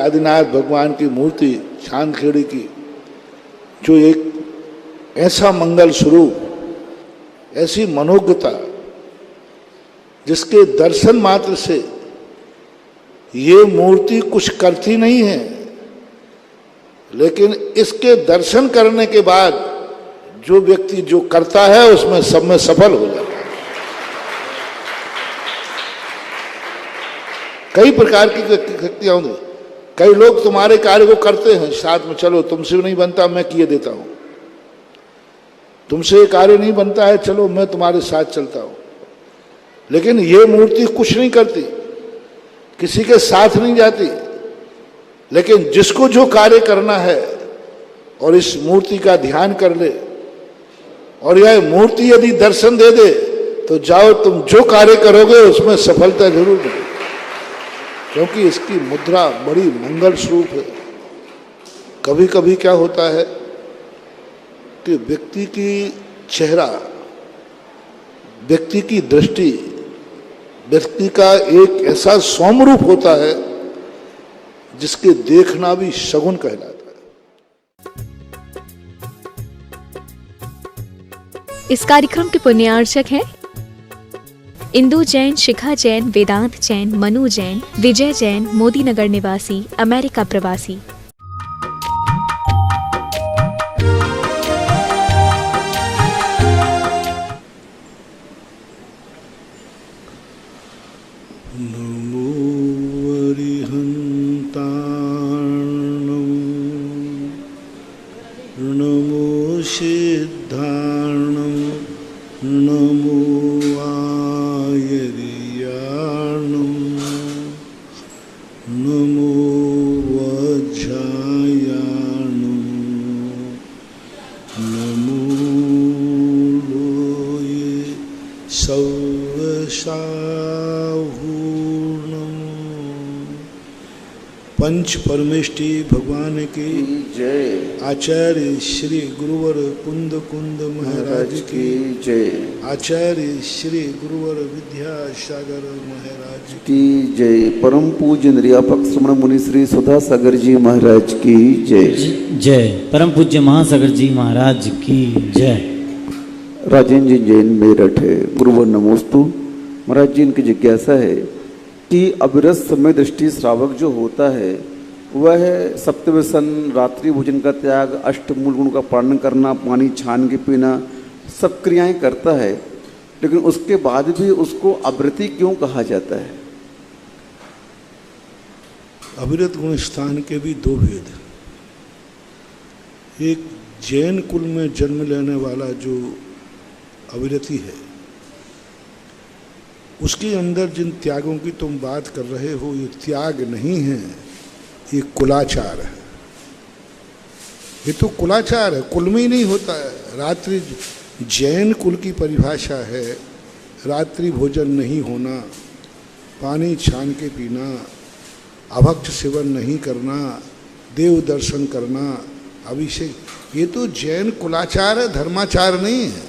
आदिनाथ भगवान की मूर्ति चांदखेड़ी की, जो एक ऐसा मंगल स्वरूप, ऐसी मनोज्ञता, जिसके दर्शन मात्र से ये मूर्ति कुछ करती नहीं है, लेकिन इसके दर्शन करने के बाद जो व्यक्ति जो करता है उसमें सब में सफल हो जाता है। कई प्रकार की शक्तियां होंगी। कई लोग तुम्हारे कार्य को करते हैं साथ में, चलो तुमसे नहीं बनता मैं किए देता हूं, तुमसे कार्य नहीं बनता है चलो मैं तुम्हारे साथ चलता हूं। लेकिन ये मूर्ति कुछ नहीं करती, किसी के साथ नहीं जाती, लेकिन जिसको जो कार्य करना है और इस मूर्ति का ध्यान कर ले और यह मूर्ति यदि दर्शन दे दे तो जाओ तुम जो कार्य करोगे उसमें सफलता जरूर मिलेगी, क्योंकि इसकी मुद्रा बड़ी मंगल स्वरूप है। कभी कभी क्या होता है कि व्यक्ति की चेहरा, व्यक्ति की दृष्टि, व्यक्ति का एक ऐसा सौम्य रूप होता है जिसके देखना भी शगुन कहलाता है। इस कार्यक्रम के पुण्यार्चक हैं इंदु जैन, शिखा जैन, वेदांत जैन, मनु जैन, विजय जैन, मोदी नगर निवासी, अमेरिका प्रवासी। पंच परमेष्टि भगवान की जय। आचार्य श्री गुरुवर कुंद कुंद महाराज की जय। आचार्य श्री गुरुवर विद्यासागर महाराज की जय। परम पूज्य निर्यापक श्रमण मुनि श्री सुधा सागर जी महाराज की जय। जय। परम पूज्य महासागर जी महाराज की जय। राजेंद्र जैन मेरठ है। गुरुवर नमोस्तु। महाराज जी, इनकी जिज्ञासा है कि अविरत समय दृष्टि श्रावक जो होता है वह सप्तव्यसन, रात्रि भोजन का त्याग, अष्टमूल गुण का पालन करना, पानी छान के पीना, सब क्रियाएं करता है, लेकिन उसके बाद भी उसको अवृति क्यों कहा जाता है? अविरत गुण स्थान के भी दो भेद। एक जैन कुल में जन्म लेने वाला जो अविरति है, उसके अंदर जिन त्यागों की तुम बात कर रहे हो, ये त्याग नहीं है, ये कुलाचार है। ये तो कुलाचार है, कुल में ही नहीं होता है। रात्रि जैन कुल की परिभाषा है, रात्रि भोजन नहीं होना, पानी छान के पीना, अभक्त सेवन नहीं करना, देव दर्शन करना, अभिषेक, ये तो जैन कुलाचार है, धर्माचार नहीं है।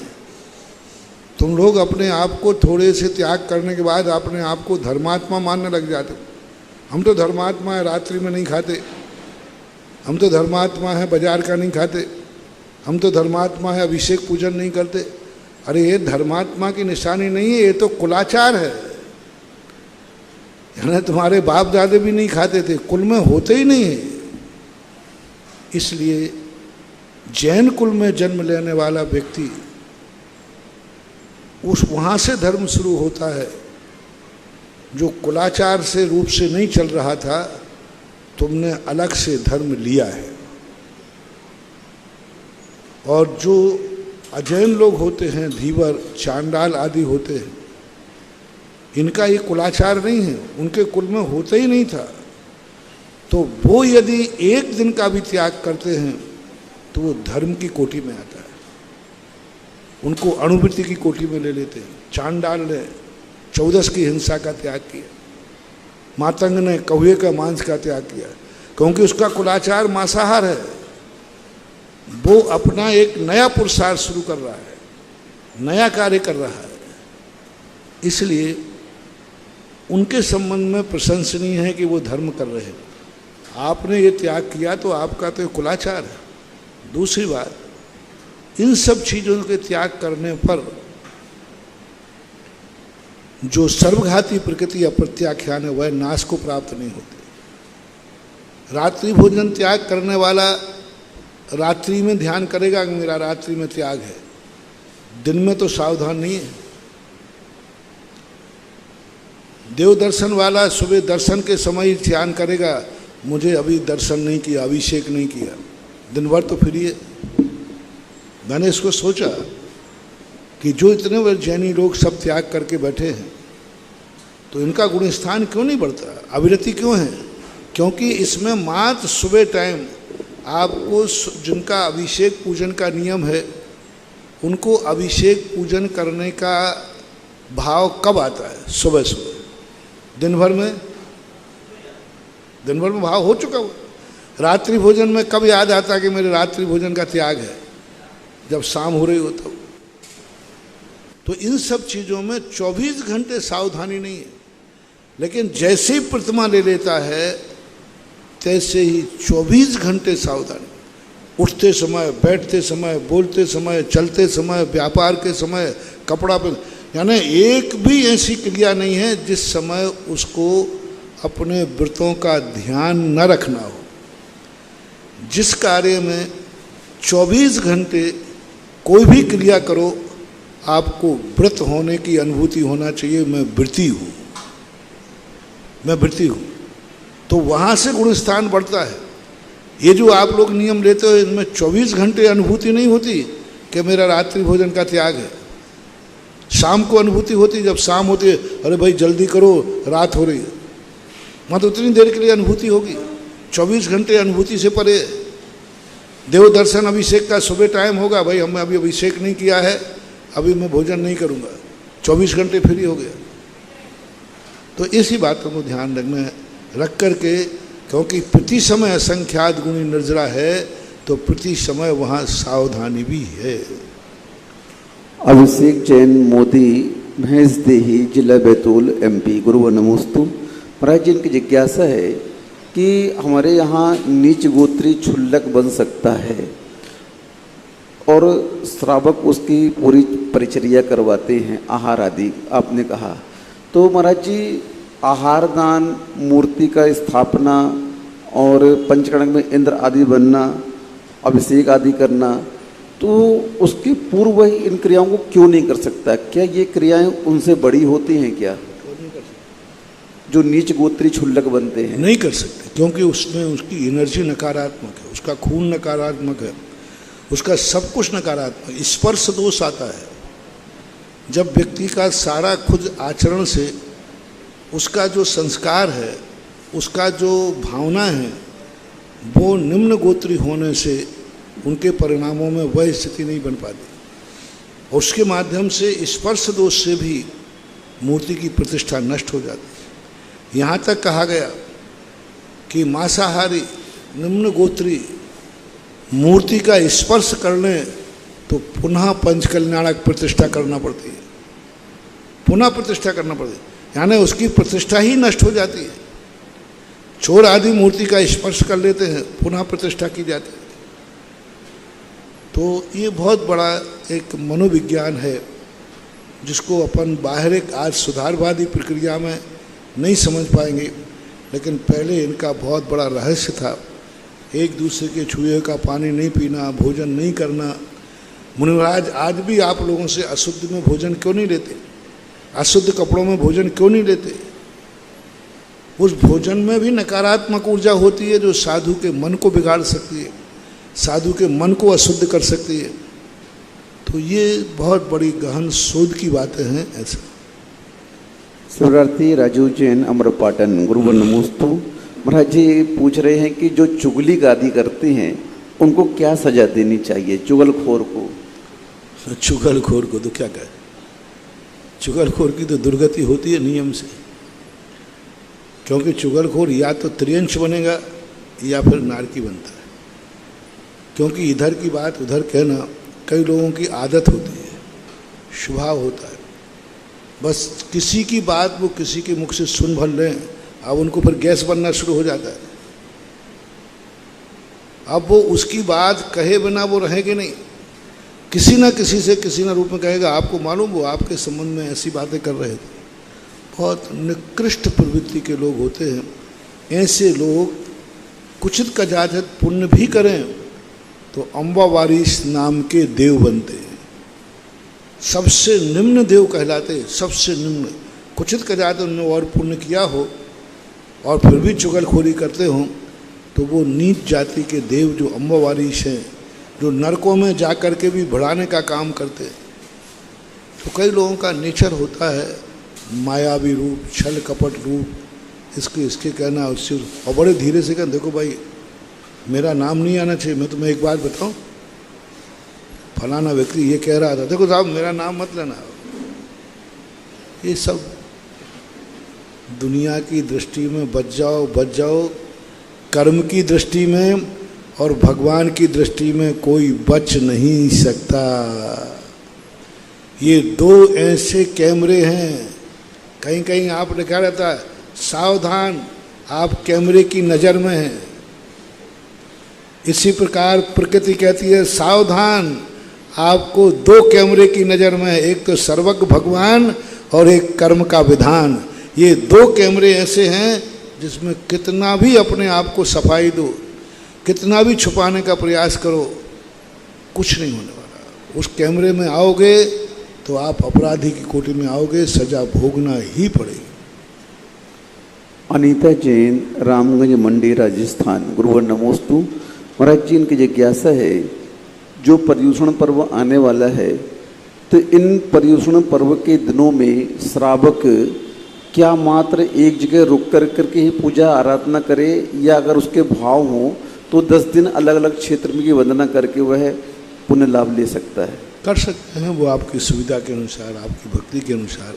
तुम लोग अपने आप को थोड़े से त्याग करने के बाद अपने आप को धर्मात्मा मानने लग जाते हो। हम तो धर्मात्मा है, रात्रि में नहीं खाते, हम तो धर्मात्मा है, बाजार का नहीं खाते, हम तो धर्मात्मा है, अभिषेक पूजन नहीं करते। अरे ये धर्मात्मा की निशानी नहीं है, ये तो कुलाचार है। यानी तुम्हारे बाप दादे भी नहीं खाते थे, कुल में होते ही नहीं है। इसलिए जैन कुल में जन्म लेने वाला व्यक्ति, उस वहाँ से धर्म शुरू होता है। जो कुलाचार से रूप से नहीं चल रहा था, तुमने अलग से धर्म लिया है। और जो अजैन लोग होते हैं, धीवर, चांडाल आदि होते हैं, इनका ये कुलाचार नहीं है, उनके कुल में होते ही नहीं था। तो वो यदि एक दिन का भी त्याग करते हैं तो वो धर्म की कोटि में आता है, उनको अणुवृत्ति की कोटि में ले लेते हैं। चांडाल ने 14 की हिंसा का त्याग किया, मातंग ने कौवे का मांस का त्याग किया, क्योंकि उसका कुलाचार मांसाहार है। वो अपना एक नया पुरुषार्थ शुरू कर रहा है, नया कार्य कर रहा है। इसलिए उनके संबंध में प्रशंसनीय है कि वो धर्म कर रहे हैं। आपने ये त्याग किया तो आपका तो कुलाचार है। दूसरी बात, इन सब चीज़ों के त्याग करने पर जो सर्वघाती प्रकृति अप्रत्याख्यान है वह नाश को प्राप्त नहीं होती। रात्रि भोजन त्याग करने वाला रात्रि में ध्यान करेगा कि मेरा रात्रि में त्याग है, दिन में तो सावधान नहीं है। देव दर्शन वाला सुबह दर्शन के समय ही ध्यान करेगा, मुझे अभी दर्शन नहीं किया, अभिषेक नहीं किया, दिन भर तो फ्री है। मैंने इसको सोचा कि जो इतने बड़े जैनी लोग सब त्याग करके बैठे हैं तो इनका गुणस्थान क्यों नहीं बढ़ता, अविरति क्यों है? क्योंकि इसमें मात्र सुबह टाइम आपको जिनका अभिषेक पूजन का नियम है उनको अभिषेक पूजन करने का भाव कब आता है? सुबह सुबह। दिन भर में भाव हो चुका हो। रात्रि भोजन में कब याद आता है कि मेरे रात्रि भोजन का त्याग है? जब शाम हो रही हो तब। तो इन सब चीज़ों में 24 घंटे सावधानी नहीं है, लेकिन जैसे ही प्रतिमा ले लेता है तैसे ही 24 घंटे सावधानी। उठते समय, बैठते समय, बोलते समय, चलते समय, व्यापार के समय, कपड़ा पे, यानी एक भी ऐसी क्रिया नहीं है जिस समय उसको अपने व्रतों का ध्यान न रखना हो। जिस कार्य में 24 घंटे कोई भी क्रिया करो, आपको व्रत होने की अनुभूति होना चाहिए, मैं व्रती हूँ, मैं व्रती हूँ। तो वहाँ से गुणस्थान बढ़ता है। ये जो आप लोग नियम लेते हो इनमें 24 घंटे अनुभूति नहीं होती कि मेरा रात्रि भोजन का त्याग है। शाम को अनुभूति होती, जब शाम होती है, अरे भाई जल्दी करो रात हो रही है, वहाँ तो उतनी देर के लिए अनुभूति होगी। 24 घंटे अनुभूति से परे। देव दर्शन अभिषेक का सुबह टाइम होगा, भाई हमने अभी अभिषेक नहीं किया है, अभी मैं भोजन नहीं करूँगा, 24 घंटे फ्री हो गया। तो इसी बातों को ध्यान रख करके, क्योंकि प्रति समय असंख्यात गुणी निर्जरा है तो प्रति समय वहाँ सावधानी भी है। अभिषेक जैन मोदी महेशदेही जिला बैतूल MP। गुरु नमोस्तु। महाराज जी, इनकी जिज्ञासा है कि हमारे यहाँ नीच गोत्री क्षुल्लक बन सकता है और श्रावक उसकी पूरी परिचर्या करवाते हैं, आहार आदि आपने कहा, तो महाराज जी आहार दान, मूर्ति का स्थापना और पंचकर्म में इंद्र आदि बनना, अभिषेक आदि करना, तो उसके पूर्व ही इन क्रियाओं को क्यों नहीं कर सकता? क्या ये क्रियाएं उनसे बड़ी होती हैं क्या, जो नीच गोत्री क्षुल्लक बनते हैं? नहीं कर सकते, क्योंकि उसमें उसकी एनर्जी नकारात्मक है, उसका खून नकारात्मक है, उसका सब कुछ नकारात्मक। स्पर्श दोष आता है जब व्यक्ति का सारा खुद आचरण से उसका जो संस्कार है, उसका जो भावना है, वो निम्न गोत्री होने से उनके परिणामों में वह स्थिति नहीं बन पाती। उसके माध्यम से स्पर्श दोष से भी मूर्ति की प्रतिष्ठा नष्ट हो जाती है। यहाँ तक कहा गया कि मांसाहारी निम्न गोत्री मूर्ति का स्पर्श करने तो पुनः पंचकल्याणक प्रतिष्ठा करना पड़ती है, पुनः प्रतिष्ठा करना पड़ती है, यानी उसकी प्रतिष्ठा ही नष्ट हो जाती है। चोर आदि मूर्ति का स्पर्श कर लेते हैं, पुनः प्रतिष्ठा की जाती है। तो ये बहुत बड़ा एक मनोविज्ञान है जिसको अपन बाहरिक आज सुधारवादी प्रक्रिया में नहीं समझ पाएंगे, लेकिन पहले इनका बहुत बड़ा रहस्य था। एक दूसरे के छुए का पानी नहीं पीना, भोजन नहीं करना। मुनिराज आज भी आप लोगों से अशुद्ध में भोजन क्यों नहीं लेते, अशुद्ध कपड़ों में भोजन क्यों नहीं लेते? उस भोजन में भी नकारात्मक ऊर्जा होती है जो साधु के मन को बिगाड़ सकती है, साधु के मन को अशुद्ध कर सकती है। तो ये बहुत बड़ी गहन शोध की बातें हैं। ऐसा शिवरात्रि राजू जैन अमरपाटन। गुरु नमोस्तु। महाराज जी पूछ रहे हैं कि जो चुगली आदि करते हैं उनको क्या सजा देनी चाहिए, चुगलखोर को? चुगलखोर को तो क्या कहे, चुगलखोर की तो दुर्गति होती है नियम से, क्योंकि चुगलखोर या तो त्रियंश बनेगा या फिर नारकी बनता है। क्योंकि इधर की बात उधर कहना कई लोगों की आदत होती है, स्वभाव होता है। बस किसी की बात वो किसी के मुख से सुन भर लें, अब उनको फिर गैस बनना शुरू हो जाता है। अब वो उसकी बात कहे बिना वो रहेंगे नहीं, किसी ना किसी से किसी ना रूप में कहेगा। आपको मालूम वो आपके संबंध में ऐसी बातें कर रहे थे। बहुत निकृष्ट प्रवृत्ति के लोग होते हैं। ऐसे लोग कुचित का जाजत पुण्य भी करें तो अम्बा वारिस नाम के देव बनते हैं, सबसे निम्न देव कहलाते हैं, सबसे निम्न। कुचित का जाजत उन्होंने और पुण्य किया हो और फिर भी चुगलखोरी करते हों तो वो नीच जाति के देव जो अम्बा वारिस हैं, जो नरकों में जा कर के भी बढ़ाने का काम करते हैं। तो कई लोगों का नेचर होता है मायावी रूप, छल कपट रूप, इसके कहना उससे, और बड़े धीरे से कहना देखो भाई मेरा नाम नहीं आना चाहिए। मैं तुम्हें एक बात बताऊं, फलाना व्यक्ति ये कह रहा था, देखो साहब मेरा नाम मत लेना। ये सब दुनिया की दृष्टि में बच जाओ, कर्म की दृष्टि में और भगवान की दृष्टि में कोई बच नहीं सकता। ये दो ऐसे कैमरे हैं, कहीं कहीं आप लिखा रहता है सावधान आप कैमरे की नज़र में हैं। इसी प्रकार प्रकृति कहती है सावधान आपको दो कैमरे की नज़र में है, एक तो सर्वज्ञ भगवान और एक कर्म का विधान। ये दो कैमरे ऐसे हैं जिसमें कितना भी अपने आप को सफाई दो, कितना भी छुपाने का प्रयास करो, कुछ नहीं होने वाला। उस कैमरे में आओगे तो आप अपराधी की कोटि में आओगे, सजा भोगना ही पड़ेगी। अनीता जैन, रामगंज मंडी, राजस्थान। गुरुवर नमोस्तु। महाराज जी, इनकी जिज्ञासा है, जो पर्युषण पर्व आने वाला है तो इन पर्युषण पर्व के दिनों में श्रावक क्या मात्र एक जगह रुक करके ही पूजा आराधना करे, या अगर उसके भाव हों तो 10 दिन अलग अलग क्षेत्र में की वंदना करके वह पुण्य लाभ ले सकता है? कर सकते हैं, वो आपकी सुविधा के अनुसार, आपकी भक्ति के अनुसार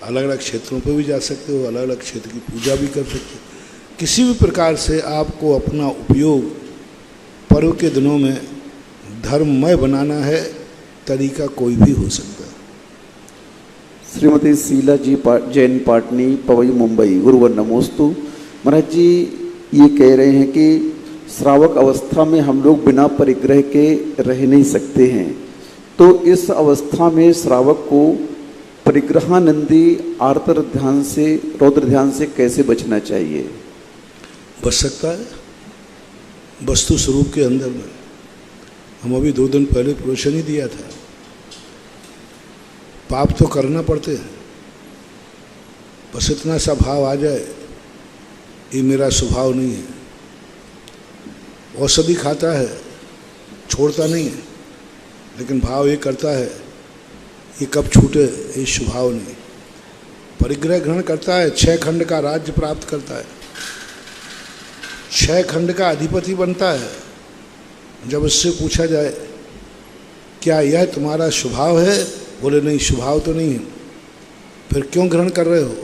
अलग अलग क्षेत्रों पर भी जा सकते हो, अलग अलग क्षेत्र की पूजा भी कर सकते हो। किसी भी प्रकार से आपको अपना उपयोग पर्व के दिनों में धर्ममय बनाना है, तरीका कोई भी हो सकता है। श्रीमती शीला जी जैन, पाटनी, पवई, मुंबई। गुरुवर नमोस्तु। महाराज जी ये कह रहे हैं कि श्रावक अवस्था में हम लोग बिना परिग्रह के रह नहीं सकते हैं, तो इस अवस्था में श्रावक को परिग्रहानंदी आर्तर ध्यान से, रौद्र ध्यान से कैसे बचना चाहिए? बच सकता है वस्तु स्वरूप के अंदर में। हम अभी 2 दिन पहले प्रवचन ही दिया था, पाप तो करना पड़ते हैं, बस इतना सा भाव आ जाए ये मेरा स्वभाव नहीं है। औषधि खाता है, छोड़ता नहीं है, लेकिन भाव ये करता है ये कब छूटे, ये स्वभाव नहीं। परिग्रह ग्रहण करता है, 6 खंड का राज्य प्राप्त करता है, 6 खंड का अधिपति बनता है। जब उससे पूछा जाए क्या यह तुम्हारा स्वभाव है, बोले नहीं स्वभाव तो नहीं है। फिर क्यों ग्रहण कर रहे हो?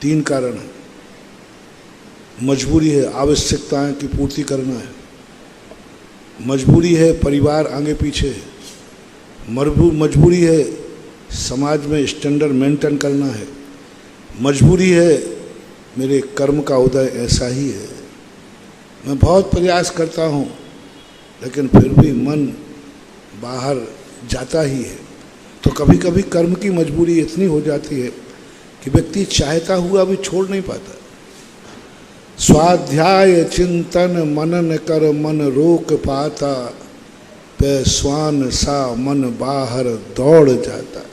3 कारण है। मजबूरी है, आवश्यकताएं की पूर्ति करना है, मजबूरी है परिवार आगे पीछे है, मजबूरी है समाज में स्टैंडर्ड मेंटेन करना है, मजबूरी है मेरे कर्म का उदय ऐसा ही है। मैं बहुत प्रयास करता हूँ लेकिन फिर भी मन बाहर जाता ही है। तो कभी कभी कर्म की मजबूरी इतनी हो जाती है कि व्यक्ति चाहता हुआ भी छोड़ नहीं पाता। स्वाध्याय चिंतन मनन कर मन रोक पाता, पे स्वान सा मन बाहर दौड़ जाता।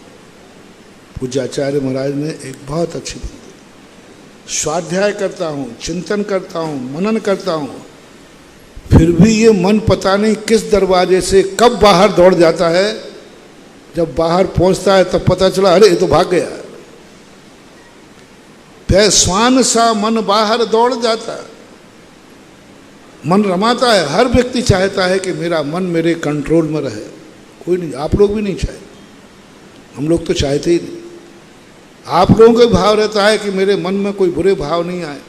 पूज्याचार्य महाराज ने एक बहुत अच्छी बात की। स्वाध्याय करता हूँ, चिंतन करता हूँ, मनन करता हूँ, फिर भी ये मन पता नहीं किस दरवाजे से कब बाहर दौड़ जाता है। जब बाहर पहुंचता है तब पता चला अरे ये तो भाग गया। पे स्वान सा मन बाहर दौड़ जाता, मन रमाता है। हर व्यक्ति चाहता है कि मेरा मन मेरे कंट्रोल में रहे। कोई नहीं, आप लोग भी नहीं चाहते, हम लोग तो चाहते ही नहीं। आप लोगों का भाव रहता है कि मेरे मन में कोई बुरे भाव नहीं आए,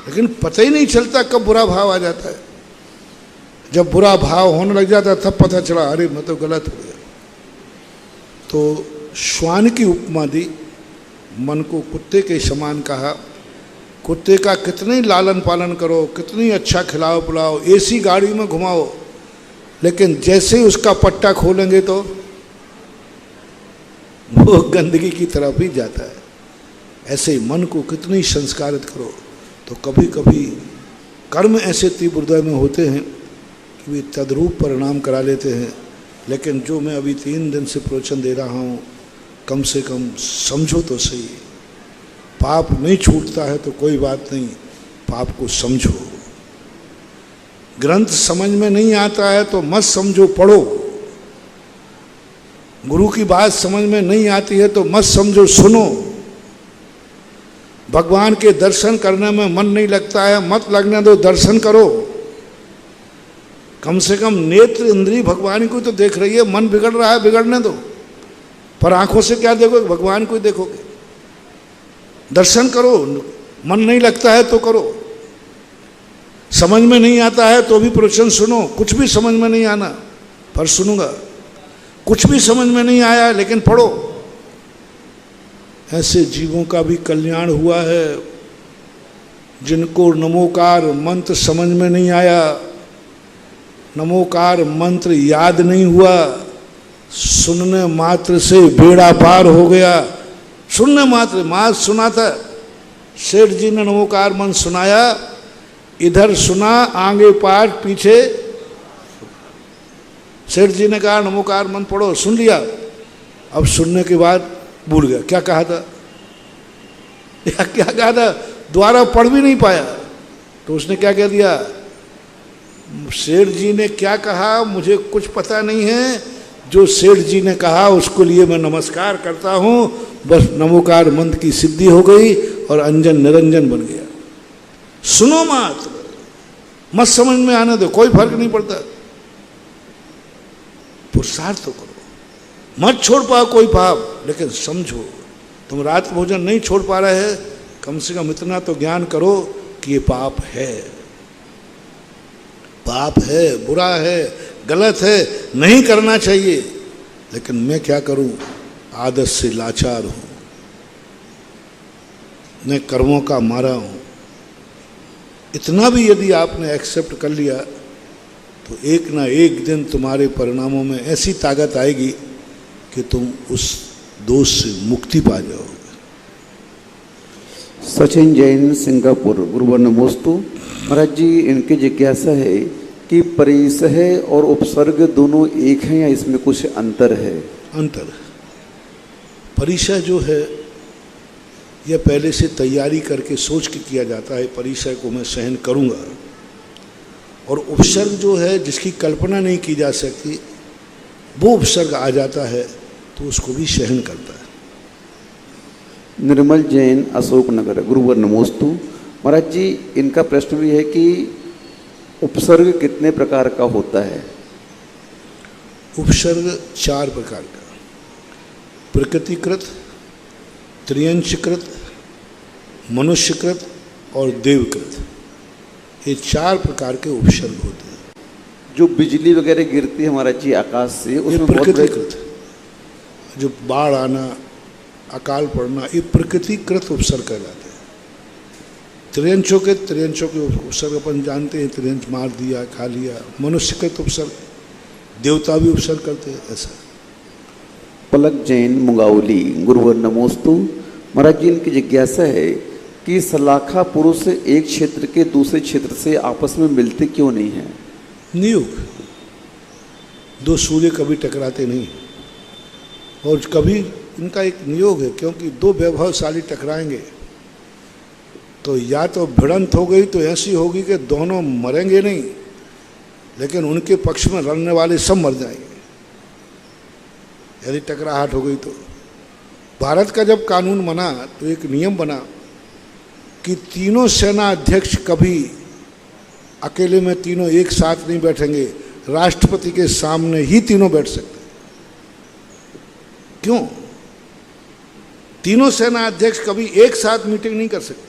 लेकिन पता ही नहीं चलता कब बुरा भाव आ जाता है। जब बुरा भाव होने लग जाता है तब पता चला अरे मैं तो गलत हो गया। तो श्वान की उपमा दी, मन को कुत्ते के समान कहा कुत्ते का कितनी लालन पालन करो, कितनी अच्छा खिलाओ पिलाओ, एसी गाड़ी में घुमाओ, लेकिन जैसे ही उसका पट्टा खोलेंगे तो वो गंदगी की तरफ ही जाता है। ऐसे ही मन को कितनी संस्कारित करो, तो कभी कभी कर्म ऐसे तीव्र हृदय में होते हैं कि वे तद्रूप परिणाम करा लेते हैं। लेकिन जो मैं अभी 3 दिन से प्रवचन दे रहा हूँ, कम से कम समझो तो सही। पाप नहीं छूटता है तो कोई बात नहीं, पाप को समझो। ग्रंथ समझ में नहीं आता है तो मत समझो, पढ़ो। गुरु की बात समझ में नहीं आती है तो मत समझो, सुनो। भगवान के दर्शन करने में मन नहीं लगता है, मत लगने दो, दर्शन करो। कम से कम नेत्र इंद्री भगवान को तो देख रही है, मन बिगड़ रहा है, बिगड़ने दो। पर आंखों से क्या देखोगे, भगवान को ही देखोगे। दर्शन करो, मन नहीं लगता है तो करो। समझ में नहीं आता है तो भी प्रवचन सुनो। कुछ भी समझ में नहीं आना पर सुनूंगा, कुछ भी समझ में नहीं आया लेकिन पढ़ो। ऐसे जीवों का भी कल्याण हुआ है जिनको नमोकार मंत्र समझ में नहीं आया, नमोकार मंत्र याद नहीं हुआ, सुनने मात्र से बेड़ा पार हो गया। सुनने मात्र, माँ सुना था, सेठ जी ने नमोकार मंत्र सुनाया, इधर सुना, आगे पाठ पीछे। सेठ जी ने कहा नमोकार मंत्र पढ़ो, सुन लिया। अब सुनने के बाद भूल गया क्या कहा था या क्या कहा था, दोबारा पढ़ भी नहीं पाया। तो उसने क्या कह दिया, सेठ जी ने क्या कहा मुझे कुछ पता नहीं है, जो सेठ जी ने कहा उसको लिए मैं नमस्कार करता हूँ। बस नमोकार मंत्र की सिद्धि हो गई और अंजन निरंजन बन गया। सुनो मात्र, मत समझ में आने दो, कोई फर्क नहीं पड़ता। पुरुषार्थ तो करो, मत छोड़ पाओ कोई पाप, लेकिन समझो। तुम रात भोजन नहीं छोड़ पा रहे हैं, कम से कम इतना तो ज्ञान करो कि ये पाप है, पाप है, बुरा है, गलत है, नहीं करना चाहिए। लेकिन मैं क्या करूं, आदत से लाचार हूं, मैं कर्मों का मारा हूं। इतना भी यदि आपने एक्सेप्ट कर लिया तो एक ना एक दिन तुम्हारे परिणामों में ऐसी ताकत आएगी कि तुम उस दोष से मुक्ति पा जाओगे। सचिन जैन, सिंगापुर। गुरुवर नमोस्तु। महाराज जी, इनकी जिज्ञासा है कि परिसह और उपसर्ग दोनों एक हैं या इसमें कुछ अंतर है? अंतर। परिसह जो है यह पहले से तैयारी करके सोच के किया जाता है, परिसह को मैं सहन करूंगा। और उपसर्ग जो है जिसकी कल्पना नहीं की जा सकती, वो उपसर्ग आ जाता है तो उसको भी सहन करता है। निर्मल जैन, अशोकनगर। गुरुवर नमोस्तु। महाराज जी, इनका प्रश्न भी है कि उपसर्ग कितने प्रकार का होता है? उपसर्ग 4 प्रकार का, प्रकृतिकृत, त्रियंशकृत, मनुष्यकृत और देवकृत, ये 4 प्रकार के उपसर्ग होते हैं। जो बिजली वगैरह गिरती है महाराज जी आकाश से, उसमें प्रकृतिकृत, जो बाढ़ आना, अकाल पड़ना, ये प्रकृतिकृत उपसर्ग कहलाते हैं। त्रियंशों के उपसर्ग अपन जानते हैं, त्रियंश मार दिया, खा लिया। मनुष्यकृत उपसर्ग, देवता भी उपसर्ग करते हैं। ऐसा। पलक जैन, मुंगावली। गुरुवर नमोस्तु। महाराज जी, इनकी जिज्ञासा है कि सलाखा पुरुष एक क्षेत्र के दूसरे क्षेत्र से आपस में मिलते क्यों नहीं हैं? नियोग, 2 सूर्य कभी टकराते नहीं, और कभी इनका एक नियोग है, क्योंकि 2 वैभवशाली टकराएंगे तो या तो भिड़ंत हो गई तो ऐसी होगी कि दोनों मरेंगे नहीं, लेकिन उनके पक्ष में लड़ने वाले सब मर जाएंगे यदि टकराहट हो गई तो। भारत का जब कानून बना तो एक नियम बना कि तीनों सेना अध्यक्ष कभी अकेले में तीनों एक साथ नहीं बैठेंगे, राष्ट्रपति के सामने ही तीनों बैठ सकते। क्यों? तीनों सेना अध्यक्ष कभी एक साथ मीटिंग नहीं कर सकते।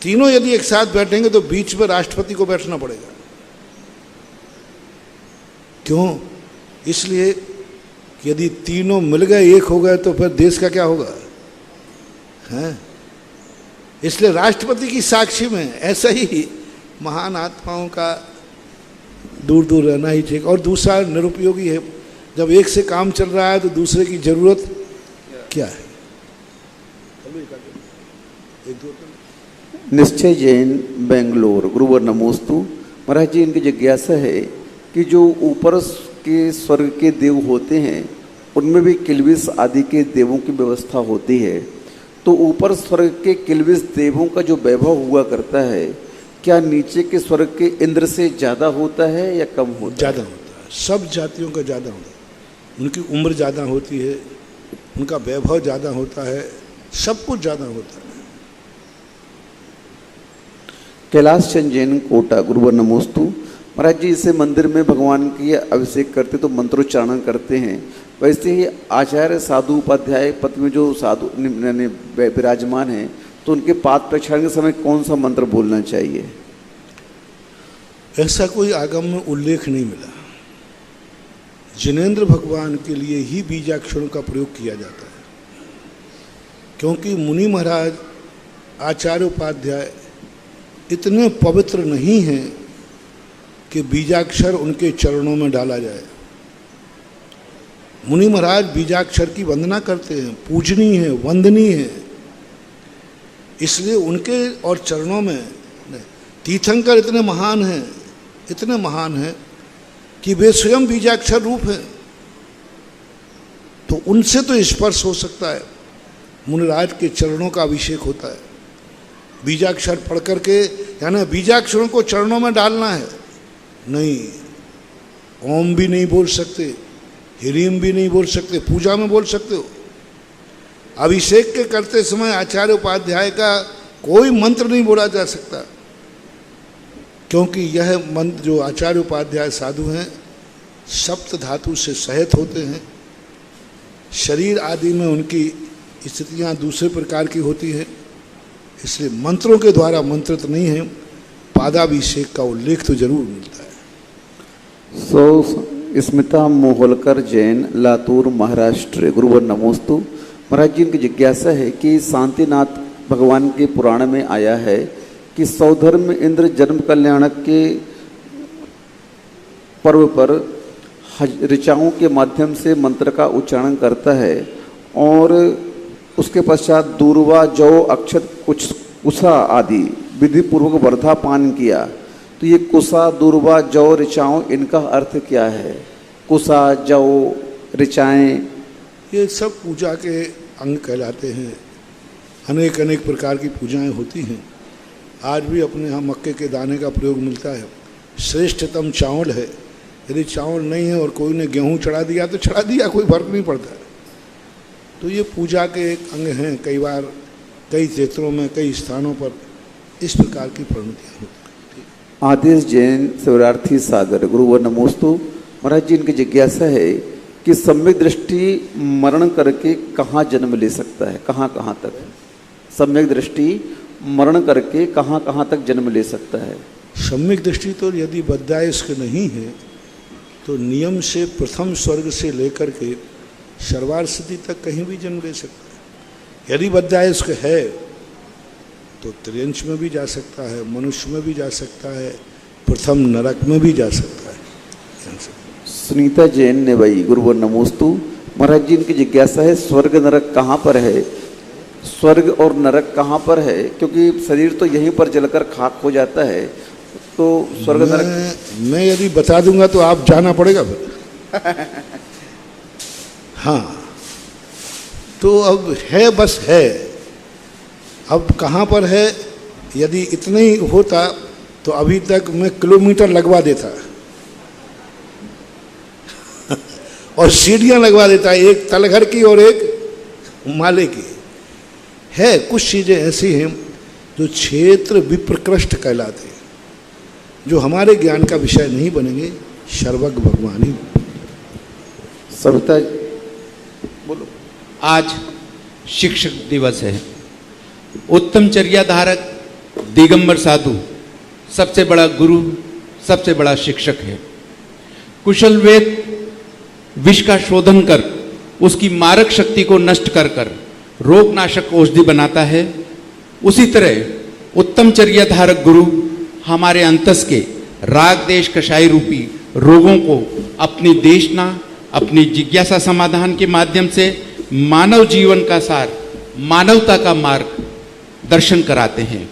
तीनों यदि एक साथ बैठेंगे तो बीच में राष्ट्रपति को बैठना पड़ेगा। क्यों? इसलिए यदि तीनों मिल गए, एक हो गए, तो फिर देश का क्या होगा? हैं? इसलिए राष्ट्रपति की साक्षी में ऐसा ही महान आत्माओं का दूर दूर रहना ही ठीक। और दूसरा निरुपयोगी है, जब एक से काम चल रहा है तो दूसरे की जरूरत क्या है। निश्चय जैन बेंगलोर, गुरुवर नमोस्तु। महाराज जी, इनकी जिज्ञासा है कि जो ऊपर के स्वर्ग के देव होते हैं उनमें भी किल्विस आदि के देवों की व्यवस्था होती है, तो ऊपर स्वर्ग के किल्विस देवों का जो वैभव हुआ करता है, क्या नीचे के स्वर्ग के इंद्र से ज़्यादा होता है या कम होता है? ज़्यादा होता है, सब जातियों का ज़्यादा होता है। उनकी उम्र ज़्यादा होती है, उनका वैभव ज़्यादा होता है, सब कुछ ज़्यादा होता है। कैलाश चंद जैन कोटा, गुरुवर नमोस्तु। महाराज जी, इसे मंदिर में भगवान की अभिषेक करते तो मंत्रोच्चारण करते हैं, वैसे ही आचार्य साधु उपाध्याय पद में जो साधु विराजमान हैं तो उनके पाद प्रक्षालन के समय कौन सा मंत्र बोलना चाहिए? ऐसा कोई आगम में उल्लेख नहीं मिला। जिनेंद्र भगवान के लिए ही बीजाक्षरों का प्रयोग किया जाता है, क्योंकि मुनि महाराज आचार्य उपाध्याय इतने पवित्र नहीं हैं कि बीजाक्षर उनके चरणों में डाला जाए। मुनि महाराज बीजाक्षर की वंदना करते हैं, पूजनीय है, वंदनीय है, इसलिए उनके और चरणों में तीर्थंकर इतने महान हैं कि वे स्वयं बीजाक्षर रूप हैं, तो उनसे तो स्पर्श हो सकता है। मुनिराज के चरणों का अभिषेक होता है, बीजाक्षर पढ़ करके, यानी बीजाक्षरों को चरणों में डालना है। नहीं, ओम भी नहीं बोल सकते, ह्रीम भी नहीं बोल सकते, पूजा में बोल सकते हो। अभिषेक के करते समय आचार्य उपाध्याय का कोई मंत्र नहीं बोला जा सकता, क्योंकि यह मंत्र जो आचार्य उपाध्याय साधु हैं सप्त धातु से सहित होते हैं। शरीर आदि में उनकी स्थितियाँ दूसरे प्रकार की होती है, इसलिए मंत्रों के द्वारा मंत्रित नहीं है। पादाभिषेक का उल्लेख तो जरूर मिलता है। स्मिता मोहोलकर जैन, लातूर, महाराष्ट्र, गुरुवर नमोस्तु। महाराज जी, इनकी जिज्ञासा है कि शांतिनाथ भगवान के पुराण में आया है कि सौधर्म इंद्र जन्म कल्याणक के पर्व पर ऋचाओं के माध्यम से मंत्र का उच्चारण करता है और उसके पश्चात दूर्वा, जौ, अक्षत, कुशा आदि विधि पूर्वक वर्धापान किया। तो ये कुशा, दूर्वा, जौ, ऋचाओं, इनका अर्थ क्या है? कुशा, जौ, ऋचाएँ, ये सब पूजा के अंग कहलाते हैं। अनेक अनेक प्रकार की पूजाएं होती हैं। आज भी अपने यहाँ मक्के के दाने का प्रयोग मिलता है। श्रेष्ठतम चावल है। यदि चावल नहीं है और कोई ने गेहूँ चढ़ा दिया तो चढ़ा दिया, कोई फर्क नहीं पड़ता। तो ये पूजा के एक अंग हैं। कई बार कई क्षेत्रों में, कई स्थानों पर इस प्रकार की प्रवृत्तियाँ होती हैं। आदेश जैन, शिवरार्थी सागर, गुरुवर नमोस्तु। महाराज जी, इनकी जिज्ञासा है कि सम्यक दृष्टि मरण करके कहाँ जन्म ले सकता है, कहाँ कहाँ तक? सम्यक दृष्टि मरण करके कहाँ कहाँ तक जन्म ले सकता है? सम्यक दृष्टि तो यदि बद्धायस्क नहीं है तो नियम से प्रथम स्वर्ग से लेकर के सर्वार्षति तक कहीं भी जन्म ले सकता है। यदि बद्धायस्क है तो त्रियंश में भी जा सकता है, मनुष्य में भी जा सकता है, प्रथम नरक में भी जा सकता है। सुनीता जैन ने भाई, गुरुवर नमोस्तु। महाराज जी, इनकी जिज्ञासा है स्वर्ग नरक कहाँ पर है? स्वर्ग और नरक कहाँ पर है? क्योंकि शरीर तो यहीं पर जलकर खाक हो जाता है, तो स्वर्ग नरक मैं यदि बता दूंगा तो आप जाना पड़ेगा फिर। हाँ, तो अब है, बस है। अब कहाँ पर है? यदि इतना ही होता तो अभी तक मैं किलोमीटर लगवा देता और सीढ़ियाँ लगवा देता, एक तलघर की और एक माले की। है कुछ चीज़ें ऐसी हैं जो क्षेत्र विप्रकृष्ट कहलाते हैं, जो हमारे ज्ञान का विषय नहीं बनेंगे, सर्वज्ञ भगवान ही। सविता बोलो। आज शिक्षक दिवस है। उत्तम चर्या धारक दिगंबर साधु सबसे बड़ा गुरु, सबसे बड़ा शिक्षक है। कुशल वेद विष का शोधन कर उसकी मारक शक्ति को नष्ट कर कर रोगनाशक औषधि बनाता है। उसी तरह उत्तम चर्या धारक गुरु हमारे अंतस के राग देश कषाय रूपी रोगों को अपनी देशना, अपनी जिज्ञासा समाधान के माध्यम से मानव जीवन का सार, मानवता का मार्ग दर्शन कराते हैं।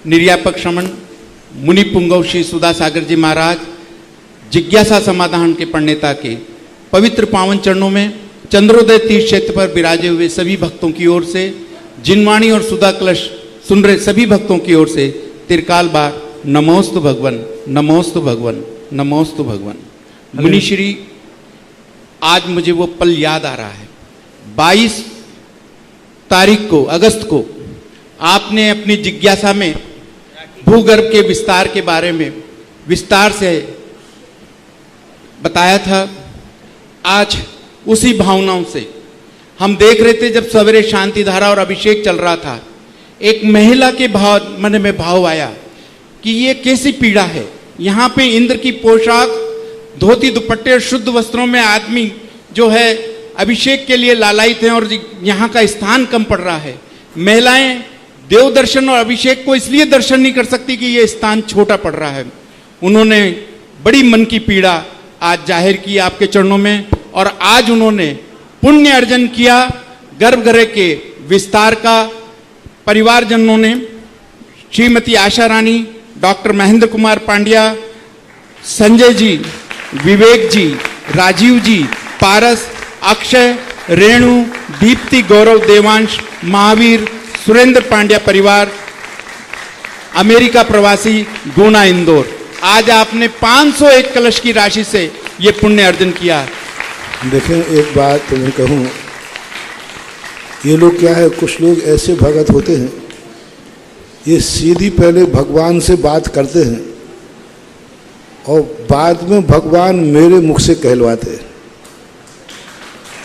निर्यापक श्रमण मुनि पुंगव श्री सुधा सागर जी महाराज जिज्ञासा समाधान के प्रणेता के पवित्र पावन चरणों में चंद्रोदय तीर्थ क्षेत्र पर विराजे हुए सभी भक्तों की ओर से, जिनवाणी और सुधा कलश सुन रहे सभी भक्तों की ओर से त्रिकाल बार नमोस्तु भगवन, नमोस्तु भगवन, नमोस्तु भगवन। मुनिश्री, आज मुझे वो पल याद आ रहा है। 22 तारीख को, अगस्त को आपने अपनी जिज्ञासा में भूगर्भ के विस्तार के बारे में विस्तार से बताया था। आज उसी भावनाओं से हम देख रहे थे, जब सवेरे शांति धारा और अभिषेक चल रहा था, एक महिला के मन में भाव आया कि ये कैसी पीड़ा है। यहाँ पे इंद्र की पोशाक, धोती दुपट्टे और शुद्ध वस्त्रों में आदमी जो है अभिषेक के लिए लालायित हैं और यहाँ का स्थान कम पड़ रहा है। महिलाएं देव दर्शन और अभिषेक को इसलिए दर्शन नहीं कर सकती कि ये स्थान छोटा पड़ रहा है। उन्होंने बड़ी मन की पीड़ा आज जाहिर की आपके चरणों में, और आज उन्होंने पुण्य अर्जन किया गर्भगृह के विस्तार का। परिवारजनों ने श्रीमती आशा रानी, डॉक्टर महेंद्र कुमार पांड्या, संजय जी, विवेक जी, राजीव जी, पारस, अक्षय, रेणु, दीप्ति, गौरव, देवांश, महावीर, सुरेंद्र पांड्या परिवार, अमेरिका प्रवासी, गुना, इंदौर, आज आपने 501 कलश की राशि से ये पुण्य अर्जन किया। देखें, एक बात मैं कहूँ, ये लोग क्या है, कुछ लोग ऐसे भगत होते हैं, ये सीधी पहले भगवान से बात करते हैं और बाद में भगवान मेरे मुख से कहलवाते हैं।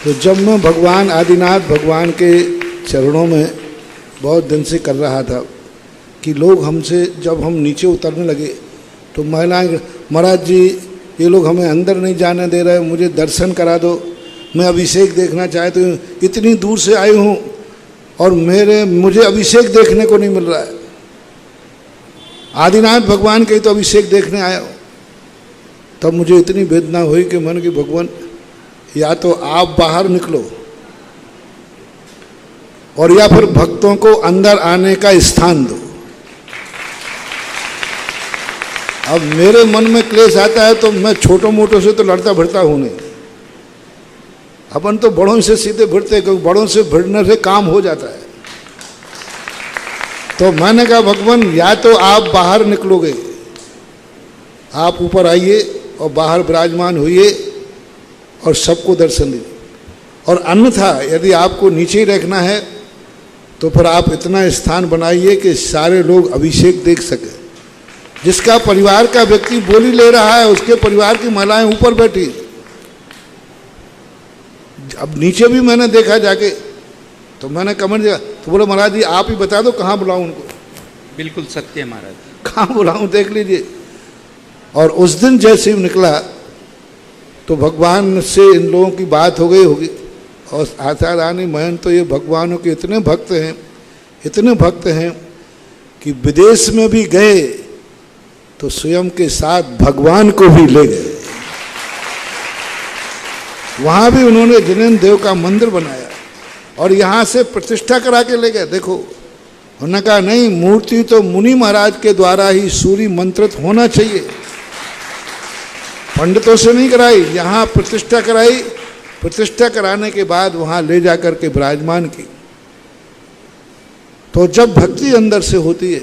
तो जब मैं भगवान आदिनाथ भगवान के चरणों में बहुत दिन से कर रहा था कि लोग हमसे, जब हम नीचे उतरने लगे तो महिलाएं, महाराज जी ये लोग हमें अंदर नहीं जाने दे रहे, मुझे दर्शन करा दो, मैं अभिषेक देखना चाहती हूँ, इतनी दूर से आई हूँ और मुझे अभिषेक देखने को नहीं मिल रहा है। आदिनाथ भगवान के तो अभिषेक देखने आया हूँ। तब मुझे इतनी वेदना हुई कि मन की भगवान, या तो आप बाहर निकलो और या फिर भक्तों को अंदर आने का स्थान दो। अब मेरे मन में क्लेश आता है तो मैं छोटों मोटों से तो लड़ता भिड़ता हूँ नहीं। अपन तो बड़ों से सीधे भिड़ते, क्योंकि बड़ों से भिड़ने से काम हो जाता है। तो मैंने कहा भगवान, या तो आप बाहर निकलोगे, आप ऊपर आइए और बाहर विराजमान होइए और सबको दर्शन दीजिए, और अन्यथा यदि आपको नीचे ही रखना है तो फिर आप इतना स्थान बनाइए कि सारे लोग अभिषेक देख सके। जिसका परिवार का व्यक्ति बोली ले रहा है, उसके परिवार की महिलाएं ऊपर बैठी। अब नीचे भी मैंने देखा जाके, तो मैंने कमेंट दिया, तो बोला महाराज जी आप ही बता दो कहाँ बुलाऊं उनको। बिल्कुल सत्य है महाराज, कहाँ बुलाऊं देख लीजिए। और उस दिन जैसे ही निकला तो भगवान से इन लोगों की बात हो गई होगी, और आशा रानी महन तो ये भगवानों के इतने भक्त हैं, इतने भक्त हैं कि विदेश में भी गए तो स्वयं के साथ भगवान को भी ले गए। वहाँ भी उन्होंने जिनेन्द्र देव का मंदिर बनाया और यहाँ से प्रतिष्ठा करा के ले गए। देखो, उन्होंने कहा नहीं, मूर्ति तो मुनि महाराज के द्वारा ही सूर्य मंत्रित होना चाहिए, पंडितों से नहीं कराई, यहाँ प्रतिष्ठा कराई। प्रतिष्ठा कराने के बाद वहाँ ले जा कर के विराजमान की। तो जब भक्ति अंदर से होती है